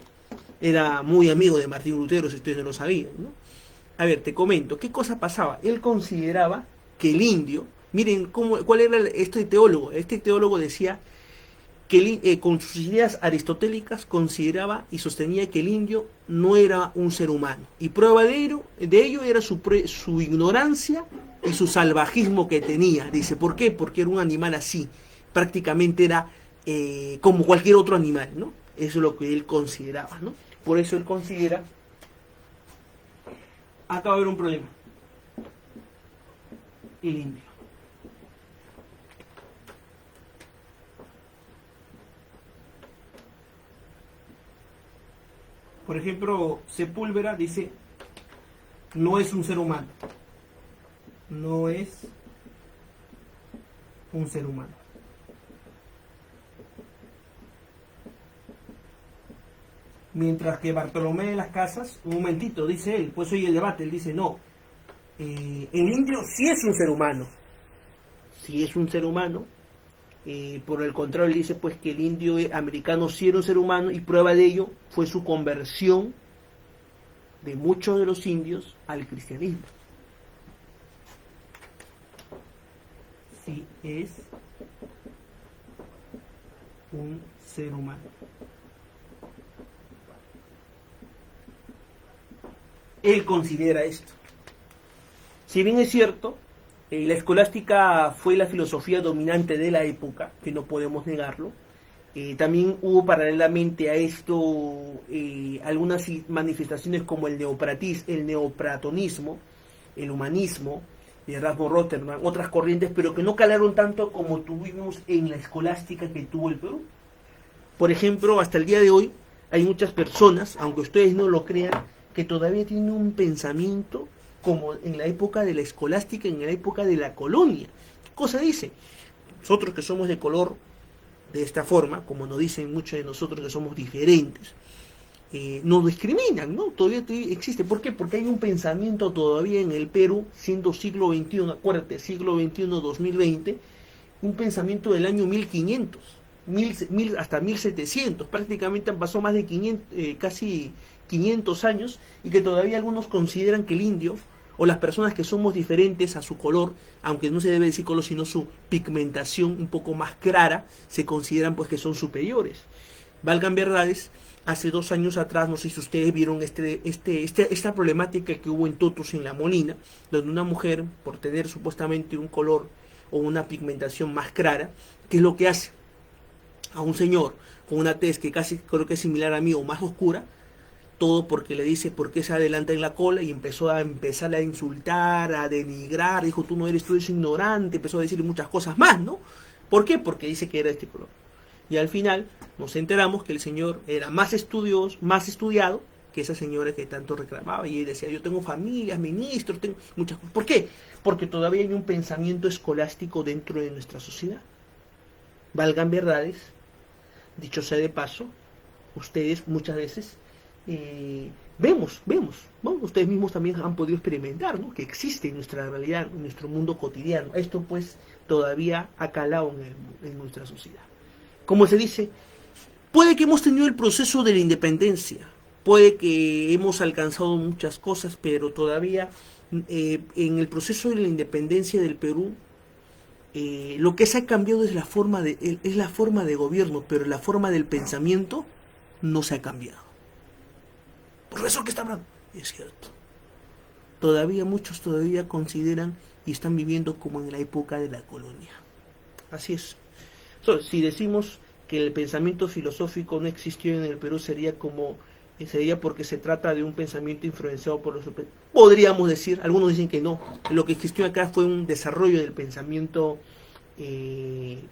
Speaker 1: era muy amigo de Martín Lutero, si ustedes no lo sabían, ¿no? A ver, te comento, ¿qué cosa pasaba? Él consideraba que el indio, miren cuál era este teólogo decía que con sus ideas aristotélicas consideraba y sostenía que el indio no era un ser humano. Y prueba de ello era su ignorancia y su salvajismo que tenía. Dice, ¿por qué? Porque era un animal así. Prácticamente era como cualquier otro animal, ¿no? Eso es lo que él consideraba, ¿no? Por eso él considera... Acaba de haber un problema. El indio. Por ejemplo, Sepúlveda dice, no es un ser humano. No es un ser humano. Mientras que Bartolomé de las Casas, un momentito, dice él, pues oye el debate, él dice, no, el indio sí es un ser humano. Sí es un ser humano. Por el contrario, él dice pues que el indio americano sí era un ser humano, y prueba de ello fue su conversión de muchos de los indios al cristianismo. Sí es un ser humano. Él considera esto. Si bien es cierto, la escolástica fue la filosofía dominante de la época, que no podemos negarlo. También hubo paralelamente a esto algunas manifestaciones como el neoplatonismo, el humanismo, de Erasmo Rotterdam, otras corrientes, pero que no calaron tanto como tuvimos en la escolástica que tuvo el Perú. Por ejemplo, hasta el día de hoy hay muchas personas, aunque ustedes no lo crean, que todavía tienen un pensamiento como en la época de la escolástica, en la época de la colonia. ¿Qué cosa dice? Nosotros que somos de color de esta forma, como nos dicen muchos de nosotros que somos diferentes, nos discriminan, ¿no? Todavía existe. ¿Por qué? Porque hay un pensamiento todavía en el Perú, siendo siglo XXI, acuérdate, siglo XXI, 2020, un pensamiento del año 1500, hasta 1700, prácticamente han pasado más de 500, casi 500 años, y que todavía algunos consideran que el indio, o las personas que somos diferentes a su color, aunque no se debe decir color, sino su pigmentación un poco más clara, se consideran pues que son superiores. Valgan verdades, hace 2 años atrás, no sé si ustedes vieron esta problemática que hubo en Totos, en La Molina, donde una mujer, por tener supuestamente un color o una pigmentación más clara, ¿qué es lo que hace? A un señor con una tez que casi creo que es similar a mí o más oscura, todo porque le dice por qué se adelanta en la cola, y empezar a insultar, a denigrar, dijo tú eres ignorante, empezó a decirle muchas cosas más, ¿no? ¿Por qué? Porque dice que era este color. Y al final nos enteramos que el señor era más estudiado que esa señora que tanto reclamaba, y él decía, yo tengo familias, ministros, tengo muchas cosas. ¿Por qué? Porque todavía hay un pensamiento escolástico dentro de nuestra sociedad. Valgan verdades, dicho sea de paso, ustedes muchas veces vemos, ¿no? Ustedes mismos también han podido experimentar, ¿no? Que existe en nuestra realidad, en nuestro mundo cotidiano. Esto pues todavía ha calado en nuestra sociedad. Como se dice, puede que hemos tenido el proceso de la independencia, puede que hemos alcanzado muchas cosas, pero todavía en el proceso de la independencia del Perú, lo que se ha cambiado es la forma de gobierno, pero la forma del pensamiento no se ha cambiado. Profesor, ¿qué está hablando? Es cierto. Muchos todavía consideran y están viviendo como en la época de la colonia. Así es. Entonces, si decimos que el pensamiento filosófico no existió en el Perú, sería como sería porque se trata de un pensamiento influenciado por los... Podríamos decir, algunos dicen que no, lo que existió acá fue un desarrollo del pensamiento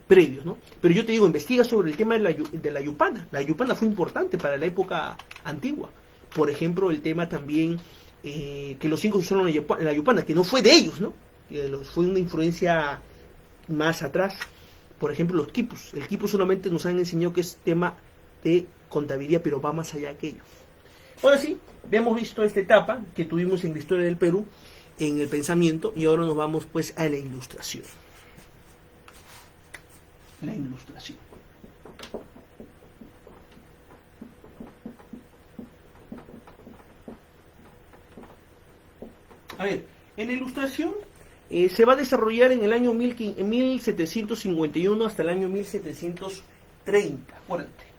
Speaker 1: previo, ¿no? Pero yo te digo, investiga sobre el tema de la yupana. La yupana fue importante para la época antigua. Por ejemplo, el tema también que los incas usaron la yupana, que no fue de ellos, ¿no? Fue una influencia más atrás. Por ejemplo, los quipus. El quipu solamente nos han enseñado que es tema de contabilidad, pero va más allá que ellos. Ahora sí, hemos visto esta etapa que tuvimos en la historia del Perú, en el pensamiento, y ahora nos vamos pues a la ilustración. La ilustración. A ver, en la ilustración se va a desarrollar en el año 1751 hasta el año 1730, acuérdate.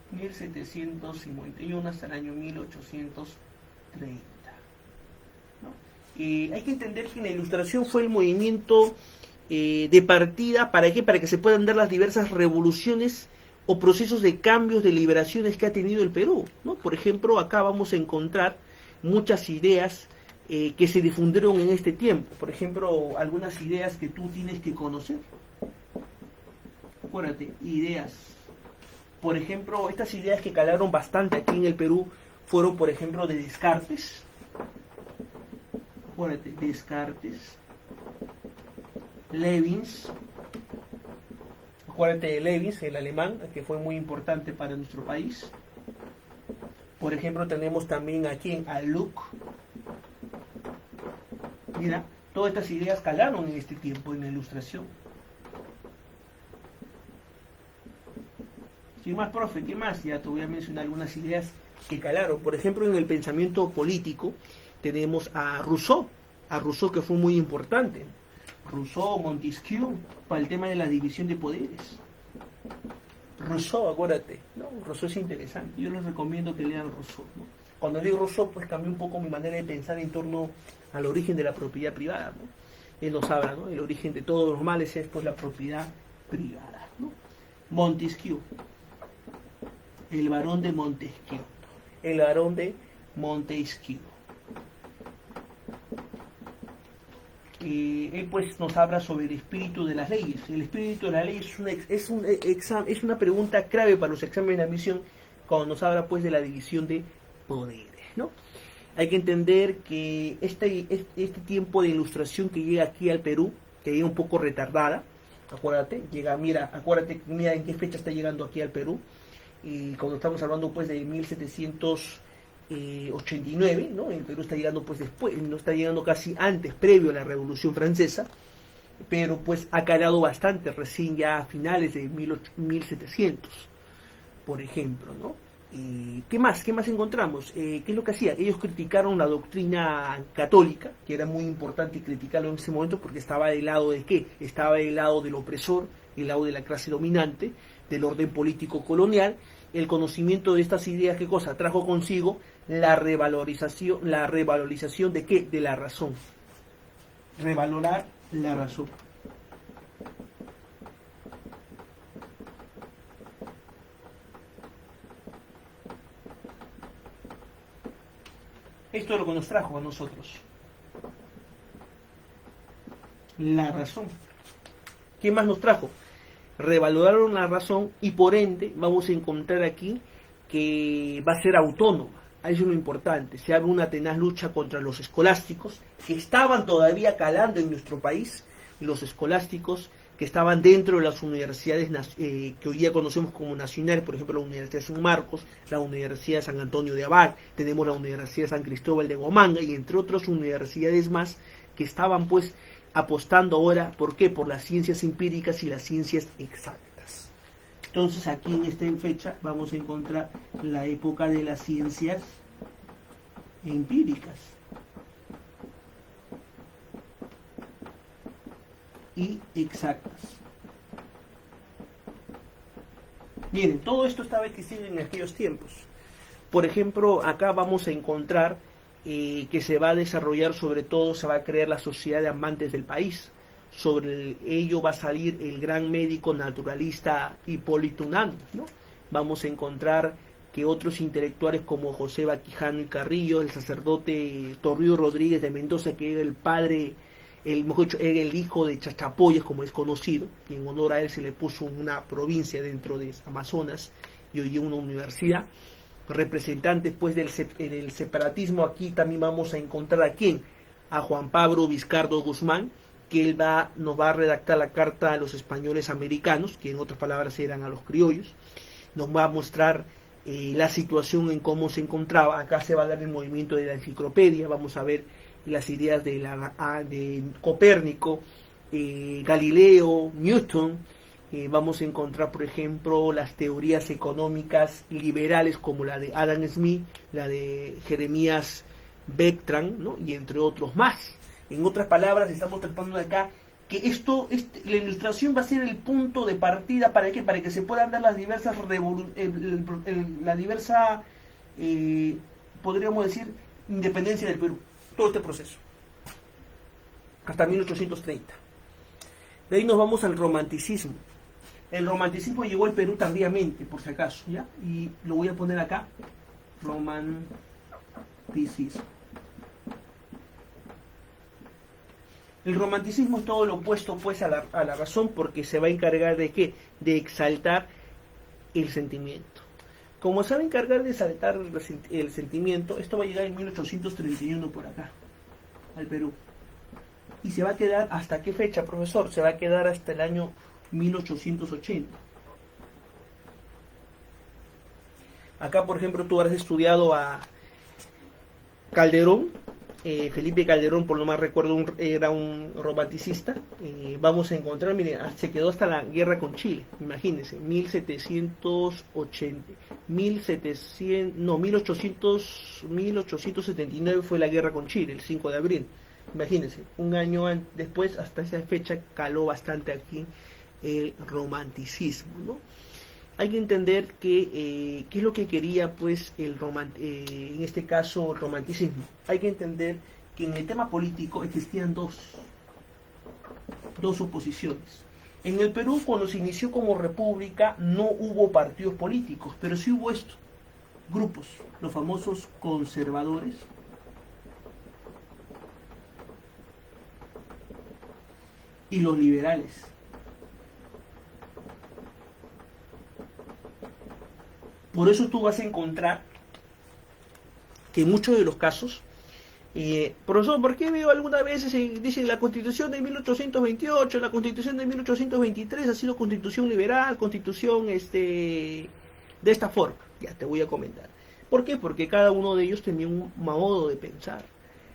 Speaker 1: 1751 hasta el año 1830. ¿No? Hay que entender que la ilustración fue el movimiento de partida, ¿para qué? Para que se puedan dar las diversas revoluciones o procesos de cambios, de liberaciones que ha tenido el Perú, ¿no? Por ejemplo, acá vamos a encontrar muchas ideas que se difundieron en este tiempo. Por ejemplo, algunas ideas que tú tienes que conocer. Acuérdate, ideas. Por ejemplo, estas ideas que calaron bastante aquí en el Perú fueron, por ejemplo, de Descartes. Acuérdate, Descartes. Leibniz. Acuérdate de Leibniz, el alemán, que fue muy importante para nuestro país. Por ejemplo, tenemos también aquí a Luke. Mira, todas estas ideas calaron en este tiempo, en la ilustración. ¿Qué más, profe? ¿Qué más? Ya te voy a mencionar algunas ideas que calaron. Por ejemplo, en el pensamiento político tenemos a Rousseau que fue muy importante. Rousseau, Montesquieu, para el tema de la división de poderes. Rousseau, acuérdate, ¿no? Rousseau es interesante. Yo les recomiendo que lean Rousseau, ¿no? Cuando leí Rousseau, pues cambió un poco mi manera de pensar en torno al origen de la propiedad privada, ¿no? Él nos habla, ¿no? El origen de todos los males es pues la propiedad privada, ¿no? Montesquieu, el barón de Montesquieu, el barón de Montesquieu. Él pues nos habla sobre el espíritu de las leyes. El espíritu de la ley es una pregunta clave para los exámenes de admisión cuando nos habla pues de la división de poderes, ¿no? Hay que entender que este tiempo de ilustración que llega aquí al Perú, que llega un poco retardada, acuérdate, acuérdate, mira en qué fecha está llegando aquí al Perú, y cuando estamos hablando pues de 1789, ¿no? El Perú está llegando pues después, no está llegando casi antes, previo a la Revolución Francesa, pero pues ha calado bastante, recién ya a finales de 1700, por ejemplo, ¿no? ¿Qué más encontramos? ¿Qué es lo que hacía? Ellos criticaron la doctrina católica, que era muy importante criticarlo en ese momento porque estaba del lado de ¿qué? Estaba del lado del opresor, del lado de la clase dominante, del orden político colonial. El conocimiento de estas ideas, ¿qué cosa? Trajo consigo la revalorización de ¿qué? De la razón. Revalorar la razón. Esto es lo que nos trajo a nosotros. La razón. ¿Qué más nos trajo? Revaloraron la razón y por ende vamos a encontrar aquí que va a ser autónoma. Eso es lo importante. Se abre una tenaz lucha contra los escolásticos que estaban todavía calando en nuestro país. Los escolásticos que estaban dentro de las universidades que hoy día conocemos como nacionales, por ejemplo la Universidad de San Marcos, la Universidad de San Antonio de Abad, tenemos la Universidad de San Cristóbal de Huamanga y entre otras universidades más que estaban pues apostando ahora, ¿por qué? Por las ciencias empíricas y las ciencias exactas. Entonces aquí en esta fecha vamos a encontrar la época de las ciencias empíricas y exactas. Miren, todo esto estaba existiendo en aquellos tiempos. Por ejemplo, acá vamos a encontrar que se va a desarrollar, sobre todo se va a crear la sociedad de amantes del país. Sobre ello va a salir el gran médico naturalista Hipólito Unanue, ¿no? Vamos a encontrar que otros intelectuales como José Baquijano y Carrillo, el sacerdote Torrio Rodríguez de Mendoza, que era el padre, mejor dicho, era el hijo de Chachapoyas, como es conocido, y en honor a él se le puso una provincia dentro de Amazonas y hoy una universidad. Representantes pues del separatismo, aquí también vamos a encontrar a quién, a Juan Pablo Vizcardo Guzmán, que él nos va a redactar la carta a los españoles americanos, que en otras palabras eran a los criollos, nos va a mostrar la situación en cómo se encontraba. Acá se va a dar el movimiento de la enciclopedia, vamos a ver las ideas de Copérnico, Galileo, Newton. Vamos a encontrar, por ejemplo, las teorías económicas liberales como la de Adam Smith, la de Jeremías Bertrand, ¿no? Y entre otros más. En otras palabras, estamos tratando de acá que la ilustración va a ser el punto de partida para qué, para que se puedan dar las diversas podríamos decir, independencia del Perú, todo este proceso, hasta 1830. De ahí nos vamos al romanticismo. El romanticismo llegó al Perú tardíamente, por si acaso, ¿ya? Y lo voy a poner acá, romanticismo. El romanticismo es todo lo opuesto pues a la razón, porque se va a encargar de ¿qué? De exaltar el sentimiento. Como se va a encargar de exaltar el sentimiento, esto va a llegar en 1831 por acá, al Perú. Y se va a quedar, ¿hasta qué fecha, profesor? Se va a quedar hasta el año 1880. Acá, por ejemplo, tú habrás estudiado a Calderón. Felipe Calderón, por lo más recuerdo, era un romanticista. Vamos a encontrar, miren, se quedó hasta la guerra con Chile, imagínense, 1879 fue la guerra con Chile, el 5 de abril. Imagínense, un año después, hasta esa fecha, caló bastante aquí el romanticismo, ¿no? Hay que entender que qué es lo que quería pues en este caso el romanticismo. Hay que entender que en el tema político existían dos oposiciones. En el Perú, cuando se inició como república, no hubo partidos políticos, pero sí hubo grupos, los famosos conservadores y los liberales. Por eso tú vas a encontrar que en muchos de los casos, profesor, ¿por qué veo algunas veces dicen la Constitución de 1828, la Constitución de 1823 ha sido Constitución liberal, Constitución de esta forma? Ya te voy a comentar. ¿Por qué? Porque cada uno de ellos tenía un modo de pensar.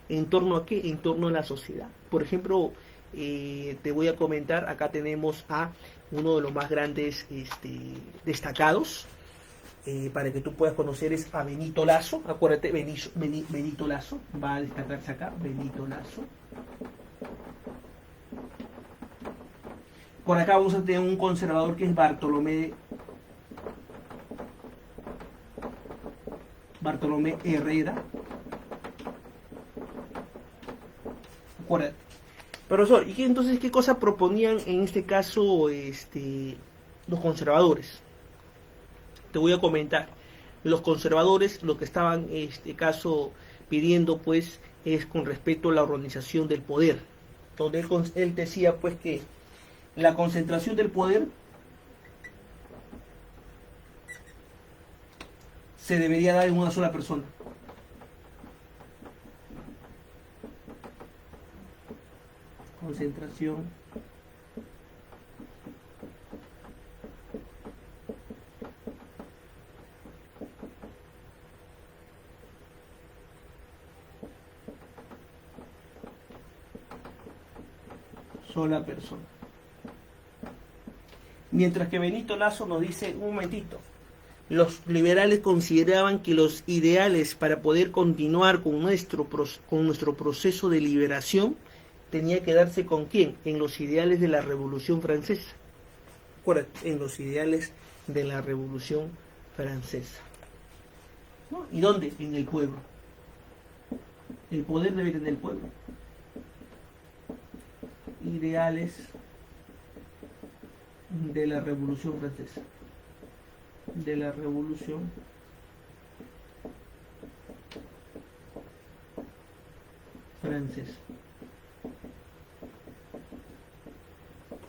Speaker 1: ¿En torno a qué? En torno a la sociedad. Por ejemplo, te voy a comentar, acá tenemos a uno de los más grandes destacados, para que tú puedas conocer, es a Benito Lazo. Acuérdate, Benito Lazo, va a destacarse acá, Benito Lazo. Por acá vamos a tener un conservador que es Bartolomé Herrera. Acuérdate. Profesor, ¿y entonces qué cosa proponían en este caso los conservadores? Te voy a comentar. Los conservadores lo que estaban en este caso pidiendo pues es con respecto a la organización del poder, donde él decía pues que la concentración del poder se debería dar en una sola persona. Concentración sola persona. Mientras que Benito Lazo nos dice, un momentito, los liberales consideraban que los ideales para poder continuar con nuestro proceso de liberación tenía que darse ¿con quién? En los ideales de la Revolución Francesa. En los ideales de la Revolución Francesa. ¿No? ¿Y dónde? En el pueblo. El poder debe tener el pueblo. Ideales de la Revolución Francesa. De la Revolución francés.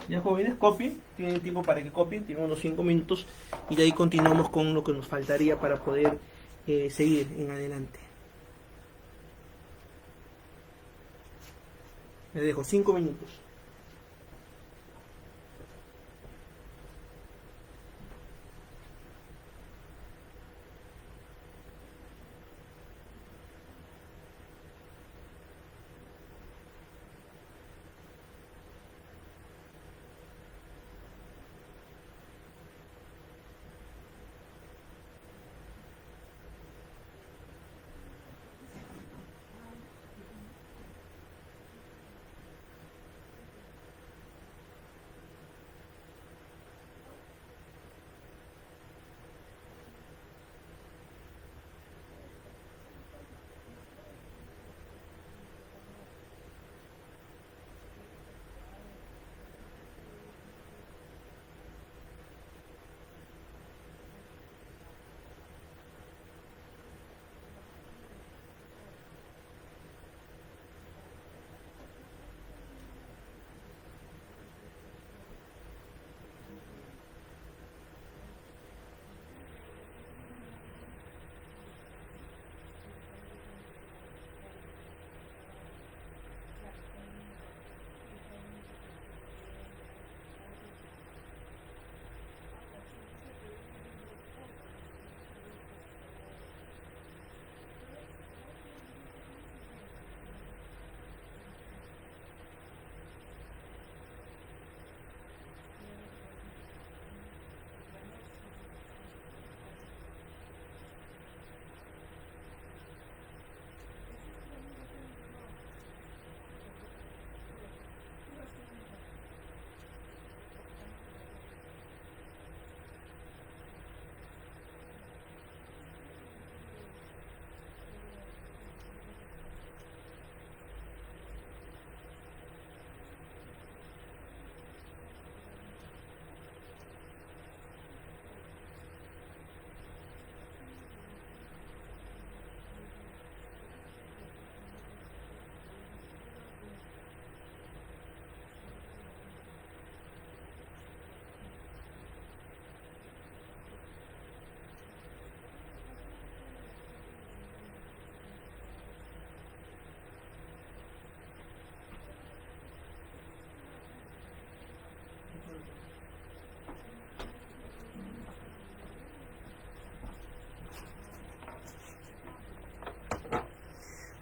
Speaker 1: Ya jóvenes, copien, tienen tiempo para que copien, tienen unos 5 minutos y de ahí continuamos con lo que nos faltaría para poder seguir en adelante. Les dejo 5 minutos.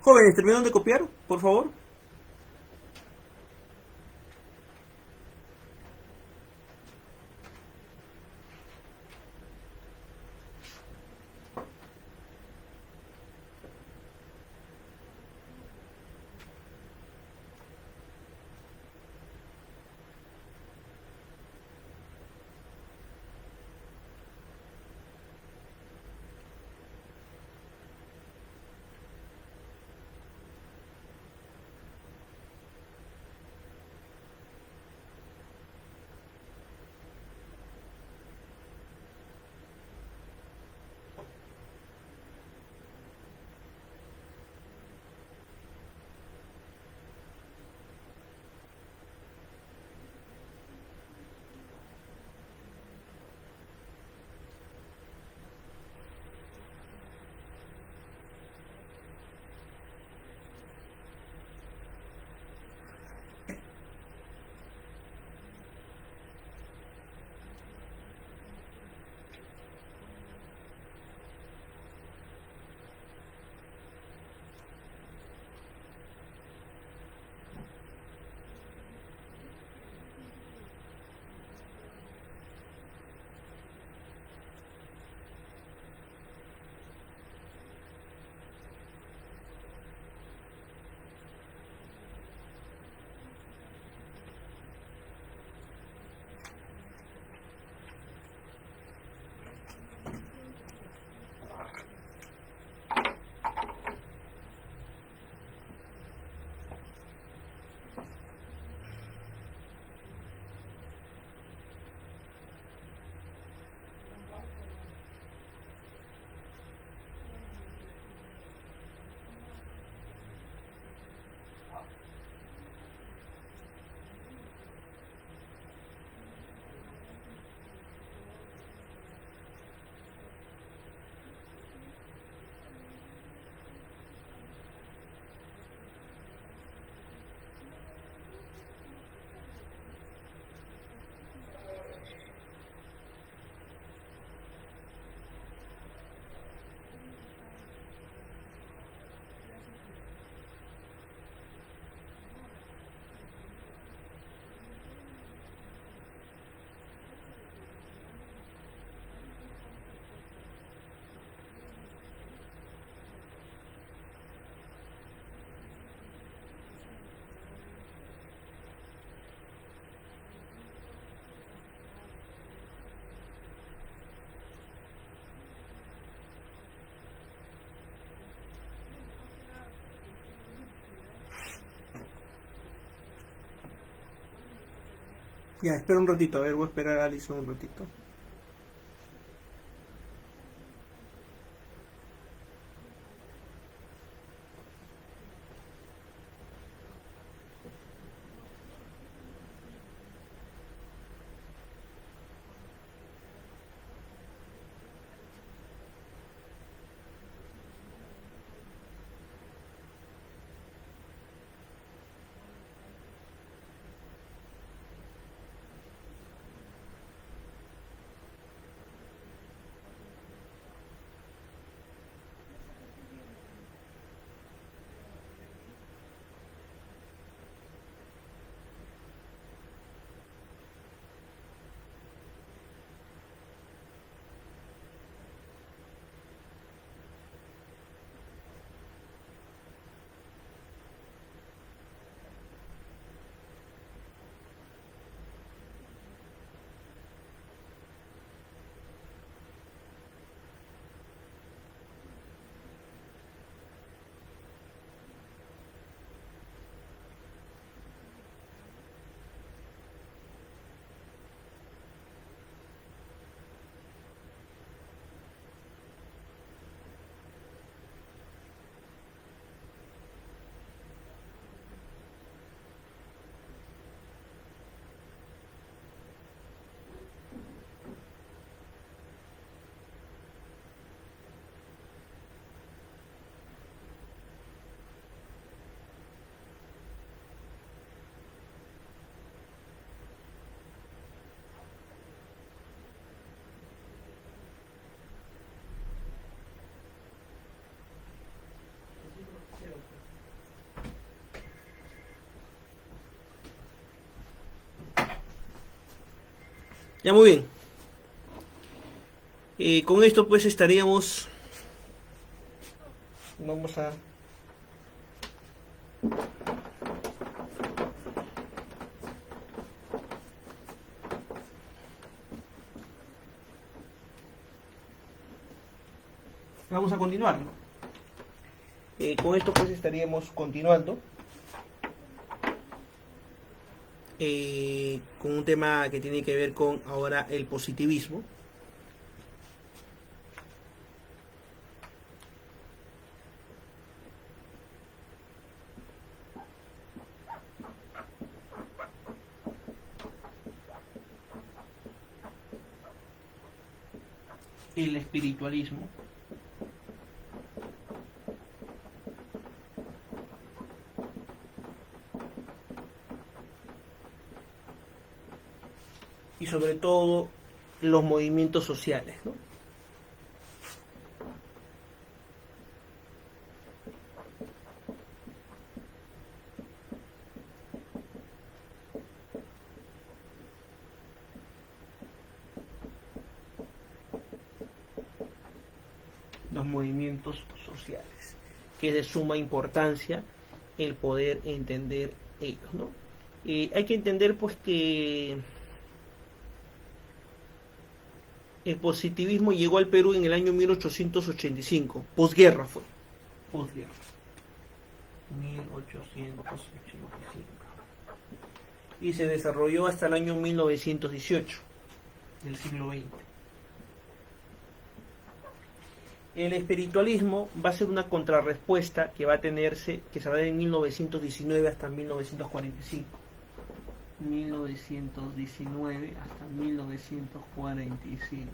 Speaker 1: Jóvenes, ¿terminaron de copiar, por favor? Ya, espera un ratito, a ver, voy a esperar a Alison un ratito. Ya, muy bien. Con esto pues estaríamos... Vamos a... Vamos a continuar, ¿no? Con esto pues estaríamos continuando con un tema que tiene que ver con ahora el positivismo. El espiritualismo. Y sobre todo los movimientos sociales, ¿no? Los movimientos sociales, que es de suma importancia el poder entender ellos, ¿no? Hay que entender pues que el positivismo llegó al Perú en el año 1885, posguerra fue, posguerra, 1885, y se desarrolló hasta el año 1918 del siglo XX. El espiritualismo va a ser una contrarrespuesta que va a tenerse, que se va a dar en 1919 hasta 1945. 1919 hasta 1945,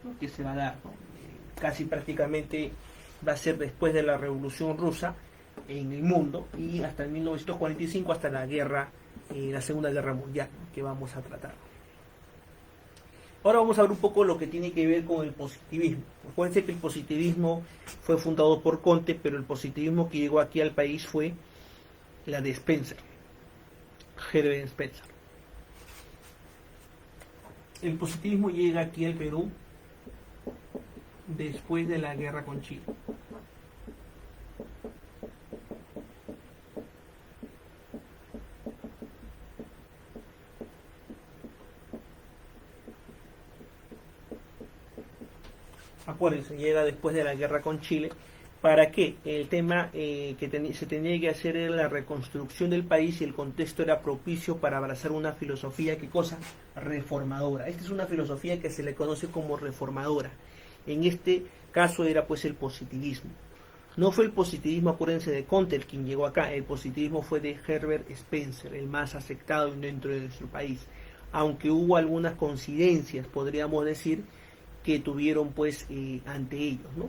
Speaker 1: ¿no? Que se va a dar, ¿no? Casi prácticamente va a ser después de la Revolución Rusa en el mundo y hasta el 1945, hasta la guerra, la Segunda Guerra Mundial, ¿no? Que vamos a tratar. Ahora vamos a ver un poco lo que tiene que ver con el positivismo. Acuérdense que el positivismo fue fundado por Comte, pero el positivismo que llegó aquí al país fue la de Spencer, Herbert Spencer. El positivismo llega aquí al Perú después de la guerra con Chile. Acuérdense, llega después de la guerra con Chile, ¿Para qué? El tema se tenía que hacer era la reconstrucción del país y el contexto era propicio para abrazar una filosofía, ¿qué cosa? Reformadora. Esta es una filosofía que se le conoce como reformadora. En este caso era pues el positivismo. No fue el positivismo, acuérdense, de Comte quien llegó acá, el positivismo fue de Herbert Spencer, el más aceptado dentro de nuestro país. Aunque hubo algunas coincidencias, podríamos decir, que tuvieron pues ante ellos, ¿no?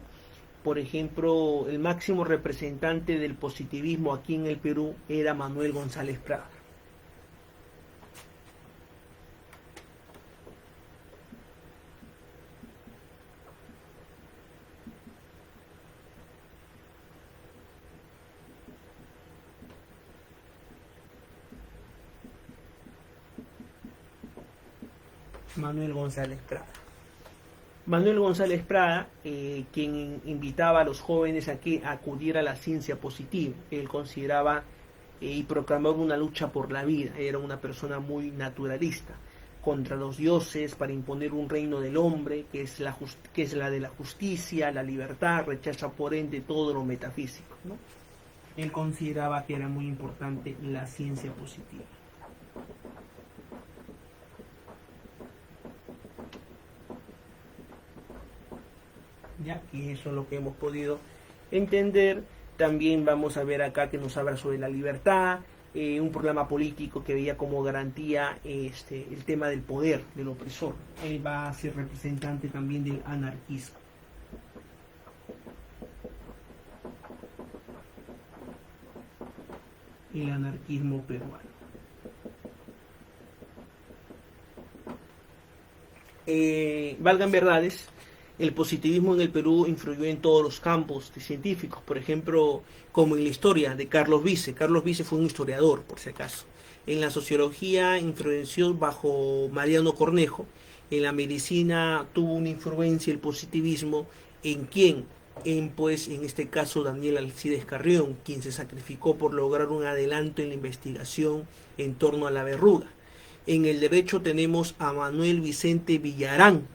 Speaker 1: Por ejemplo, el máximo representante del positivismo aquí en el Perú era Manuel González Prada. Manuel González Prada. Manuel González Prada, quien invitaba a los jóvenes a que acudiera a la ciencia positiva. Él consideraba y proclamaba una lucha por la vida. Era una persona muy naturalista, contra los dioses, para imponer un reino del hombre, que es la de la justicia, la libertad, rechaza por ende todo lo metafísico, ¿no? Él consideraba que era muy importante la ciencia positiva. Ya, y eso es lo que hemos podido entender. También vamos a ver acá que nos habla sobre la libertad, un programa político que veía como garantía el tema del poder, del opresor. Él va a ser representante también del anarquismo. El anarquismo peruano. Valgan verdades, el positivismo en el Perú influyó en todos los campos científicos, por ejemplo, como en la historia de Carlos Vice. Carlos Vice fue un historiador, por si acaso. En la sociología influenció bajo Mariano Cornejo. En la medicina tuvo una influencia el positivismo. ¿En quién? En este caso, Daniel Alcides Carrión, quien se sacrificó por lograr un adelanto en la investigación en torno a la verruga. En el derecho tenemos a Manuel Vicente Villarán.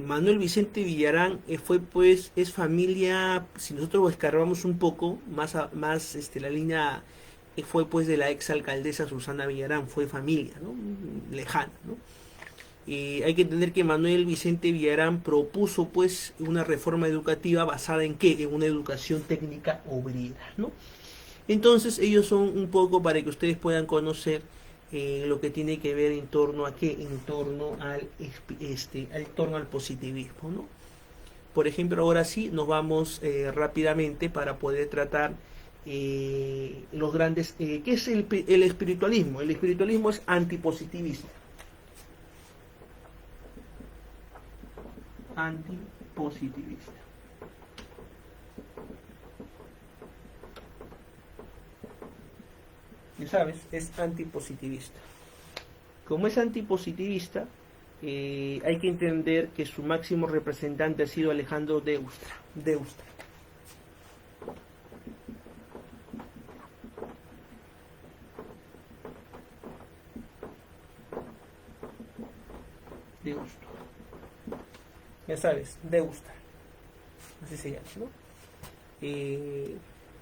Speaker 1: Manuel Vicente Villarán es familia, si nosotros escarbamos un poco más la línea fue pues de la ex alcaldesa Susana Villarán, fue familia, ¿no? Lejana, ¿no? Hay que entender que Manuel Vicente Villarán propuso pues una reforma educativa basada en ¿qué? En una educación técnica obrera, ¿no? Entonces ellos son un poco para que ustedes puedan conocer lo que tiene que ver en torno a qué, en torno al positivismo, ¿no? Por ejemplo, ahora sí nos vamos rápidamente para poder tratar los grandes, ¿qué es el espiritualismo? El espiritualismo es antipositivista. Antipositivista. Ya sabes, es antipositivista. Como es antipositivista, hay que entender que su máximo representante ha sido Alejandro Deustra. Deustra. Ya sabes, Deustra. Así se llama, ¿no?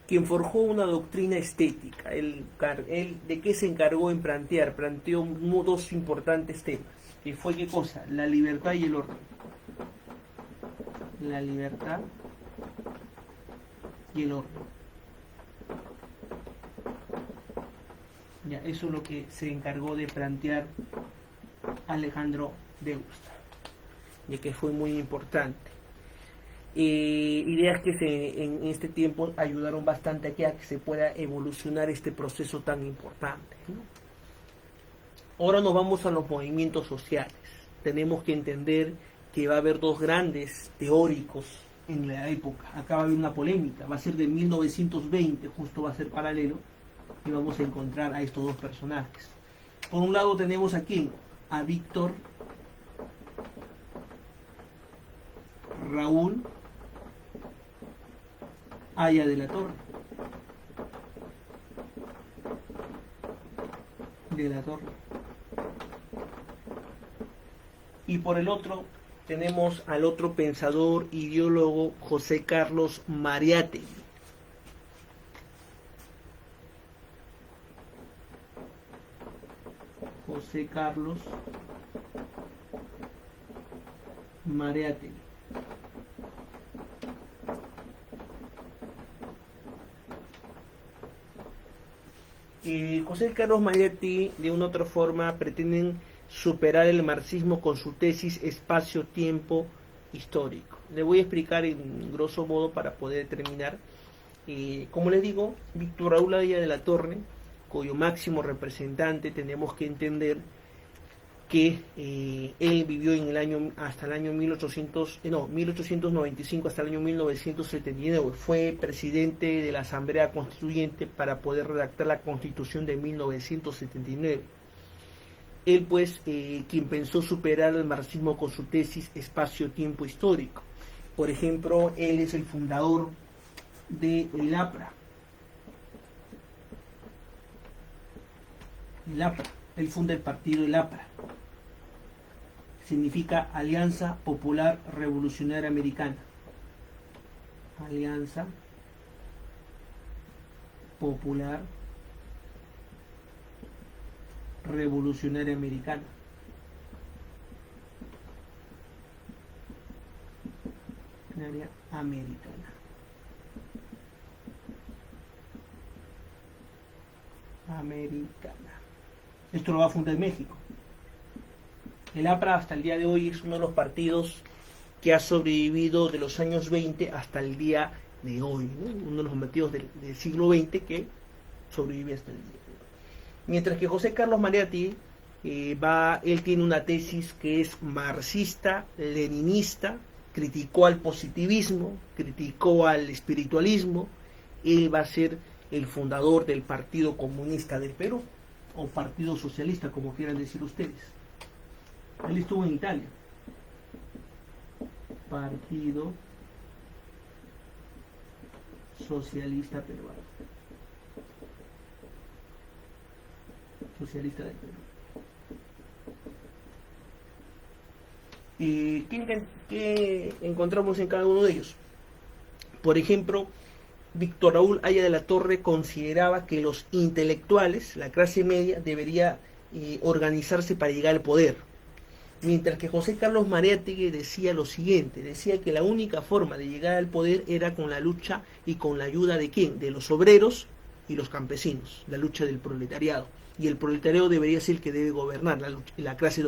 Speaker 1: Quien forjó una doctrina estética. Él ¿de qué se encargó en plantear? Planteó dos importantes temas. Que fue ¿qué cosa? La libertad y el orden. La libertad y el orden. Ya, eso es lo que se encargó de plantear Alejandro Deustra, ya que fue muy importante. Ideas que en este tiempo ayudaron bastante a que se pueda evolucionar este proceso tan importante, ¿no? Ahora nos vamos a los movimientos sociales. Tenemos que entender que va a haber dos grandes teóricos en la época. Acá va a haber una polémica, va a ser de 1920, justo va a ser paralelo, y vamos a encontrar a estos dos personajes. Por un lado tenemos aquí a Víctor Raúl Haya de la Torre. De la Torre. Y por el otro, tenemos al otro pensador, ideólogo, José Carlos Mariátegui. José Carlos Mariátegui. José Carlos Mariátegui, de una u otra forma, pretenden superar el marxismo con su tesis espacio-tiempo histórico. Le voy a explicar en grosso modo para poder terminar. Como les digo, Víctor Raúl Aya de la Torre, cuyo máximo representante, tenemos que entender que él vivió en el año hasta el año 1895 hasta el año 1979, fue presidente de la Asamblea Constituyente para poder redactar la Constitución de 1979. Él pues quien pensó superar el marxismo con su tesis espacio-tiempo histórico. Por ejemplo, él es el fundador de el APRA. El APRA, él funda el partido El APRA. Significa Alianza Popular Revolucionaria Americana. Alianza Popular Revolucionaria Americana. Americana. Esto lo va a fundar México. El APRA hasta el día de hoy es uno de los partidos que ha sobrevivido de los años 20 hasta el día de hoy, ¿no? Uno de los partidos del siglo XX que sobrevive hasta el día de hoy. Mientras que José Carlos Mariátegui él tiene una tesis que es marxista, leninista, criticó al positivismo, criticó al espiritualismo. Él va a ser el fundador del Partido Comunista del Perú, o Partido Socialista, como quieran decir ustedes. Él estuvo en Italia. Partido Socialista Peruano. Socialista del Perú. ¿Qué encontramos en cada uno de ellos? Por ejemplo, Víctor Raúl Aya de la Torre consideraba que los intelectuales, la clase media, debería organizarse para llegar al poder. Mientras que José Carlos Mariátegui decía lo siguiente, decía que la única forma de llegar al poder era con la lucha y con la ayuda de ¿quién? De los obreros y los campesinos, la lucha del proletariado. Y el proletariado debería ser el que debe gobernar, la clase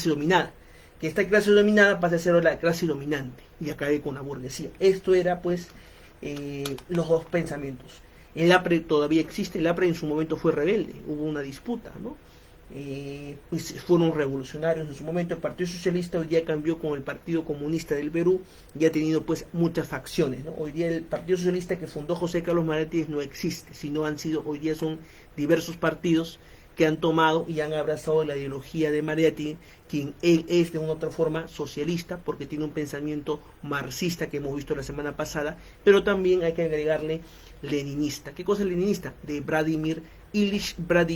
Speaker 1: dominada. Que esta clase dominada pase a ser la clase dominante y acabe con la burguesía. Esto era pues los dos pensamientos. El APRA todavía existe, el APRA en su momento fue rebelde, hubo una disputa, ¿no? Pues fueron revolucionarios en su momento. El Partido Socialista hoy día cambió con el Partido Comunista del Perú y ha tenido pues muchas facciones, ¿no? Hoy día el Partido Socialista que fundó José Carlos Mariátegui no existe, sino hoy día son diversos partidos que han tomado y han abrazado la ideología de Mariátegui, quien él es de una otra forma socialista porque tiene un pensamiento marxista que hemos visto la semana pasada, pero también hay que agregarle leninista. ¿Qué cosa es leninista? De Vladimir Ilich Vladimir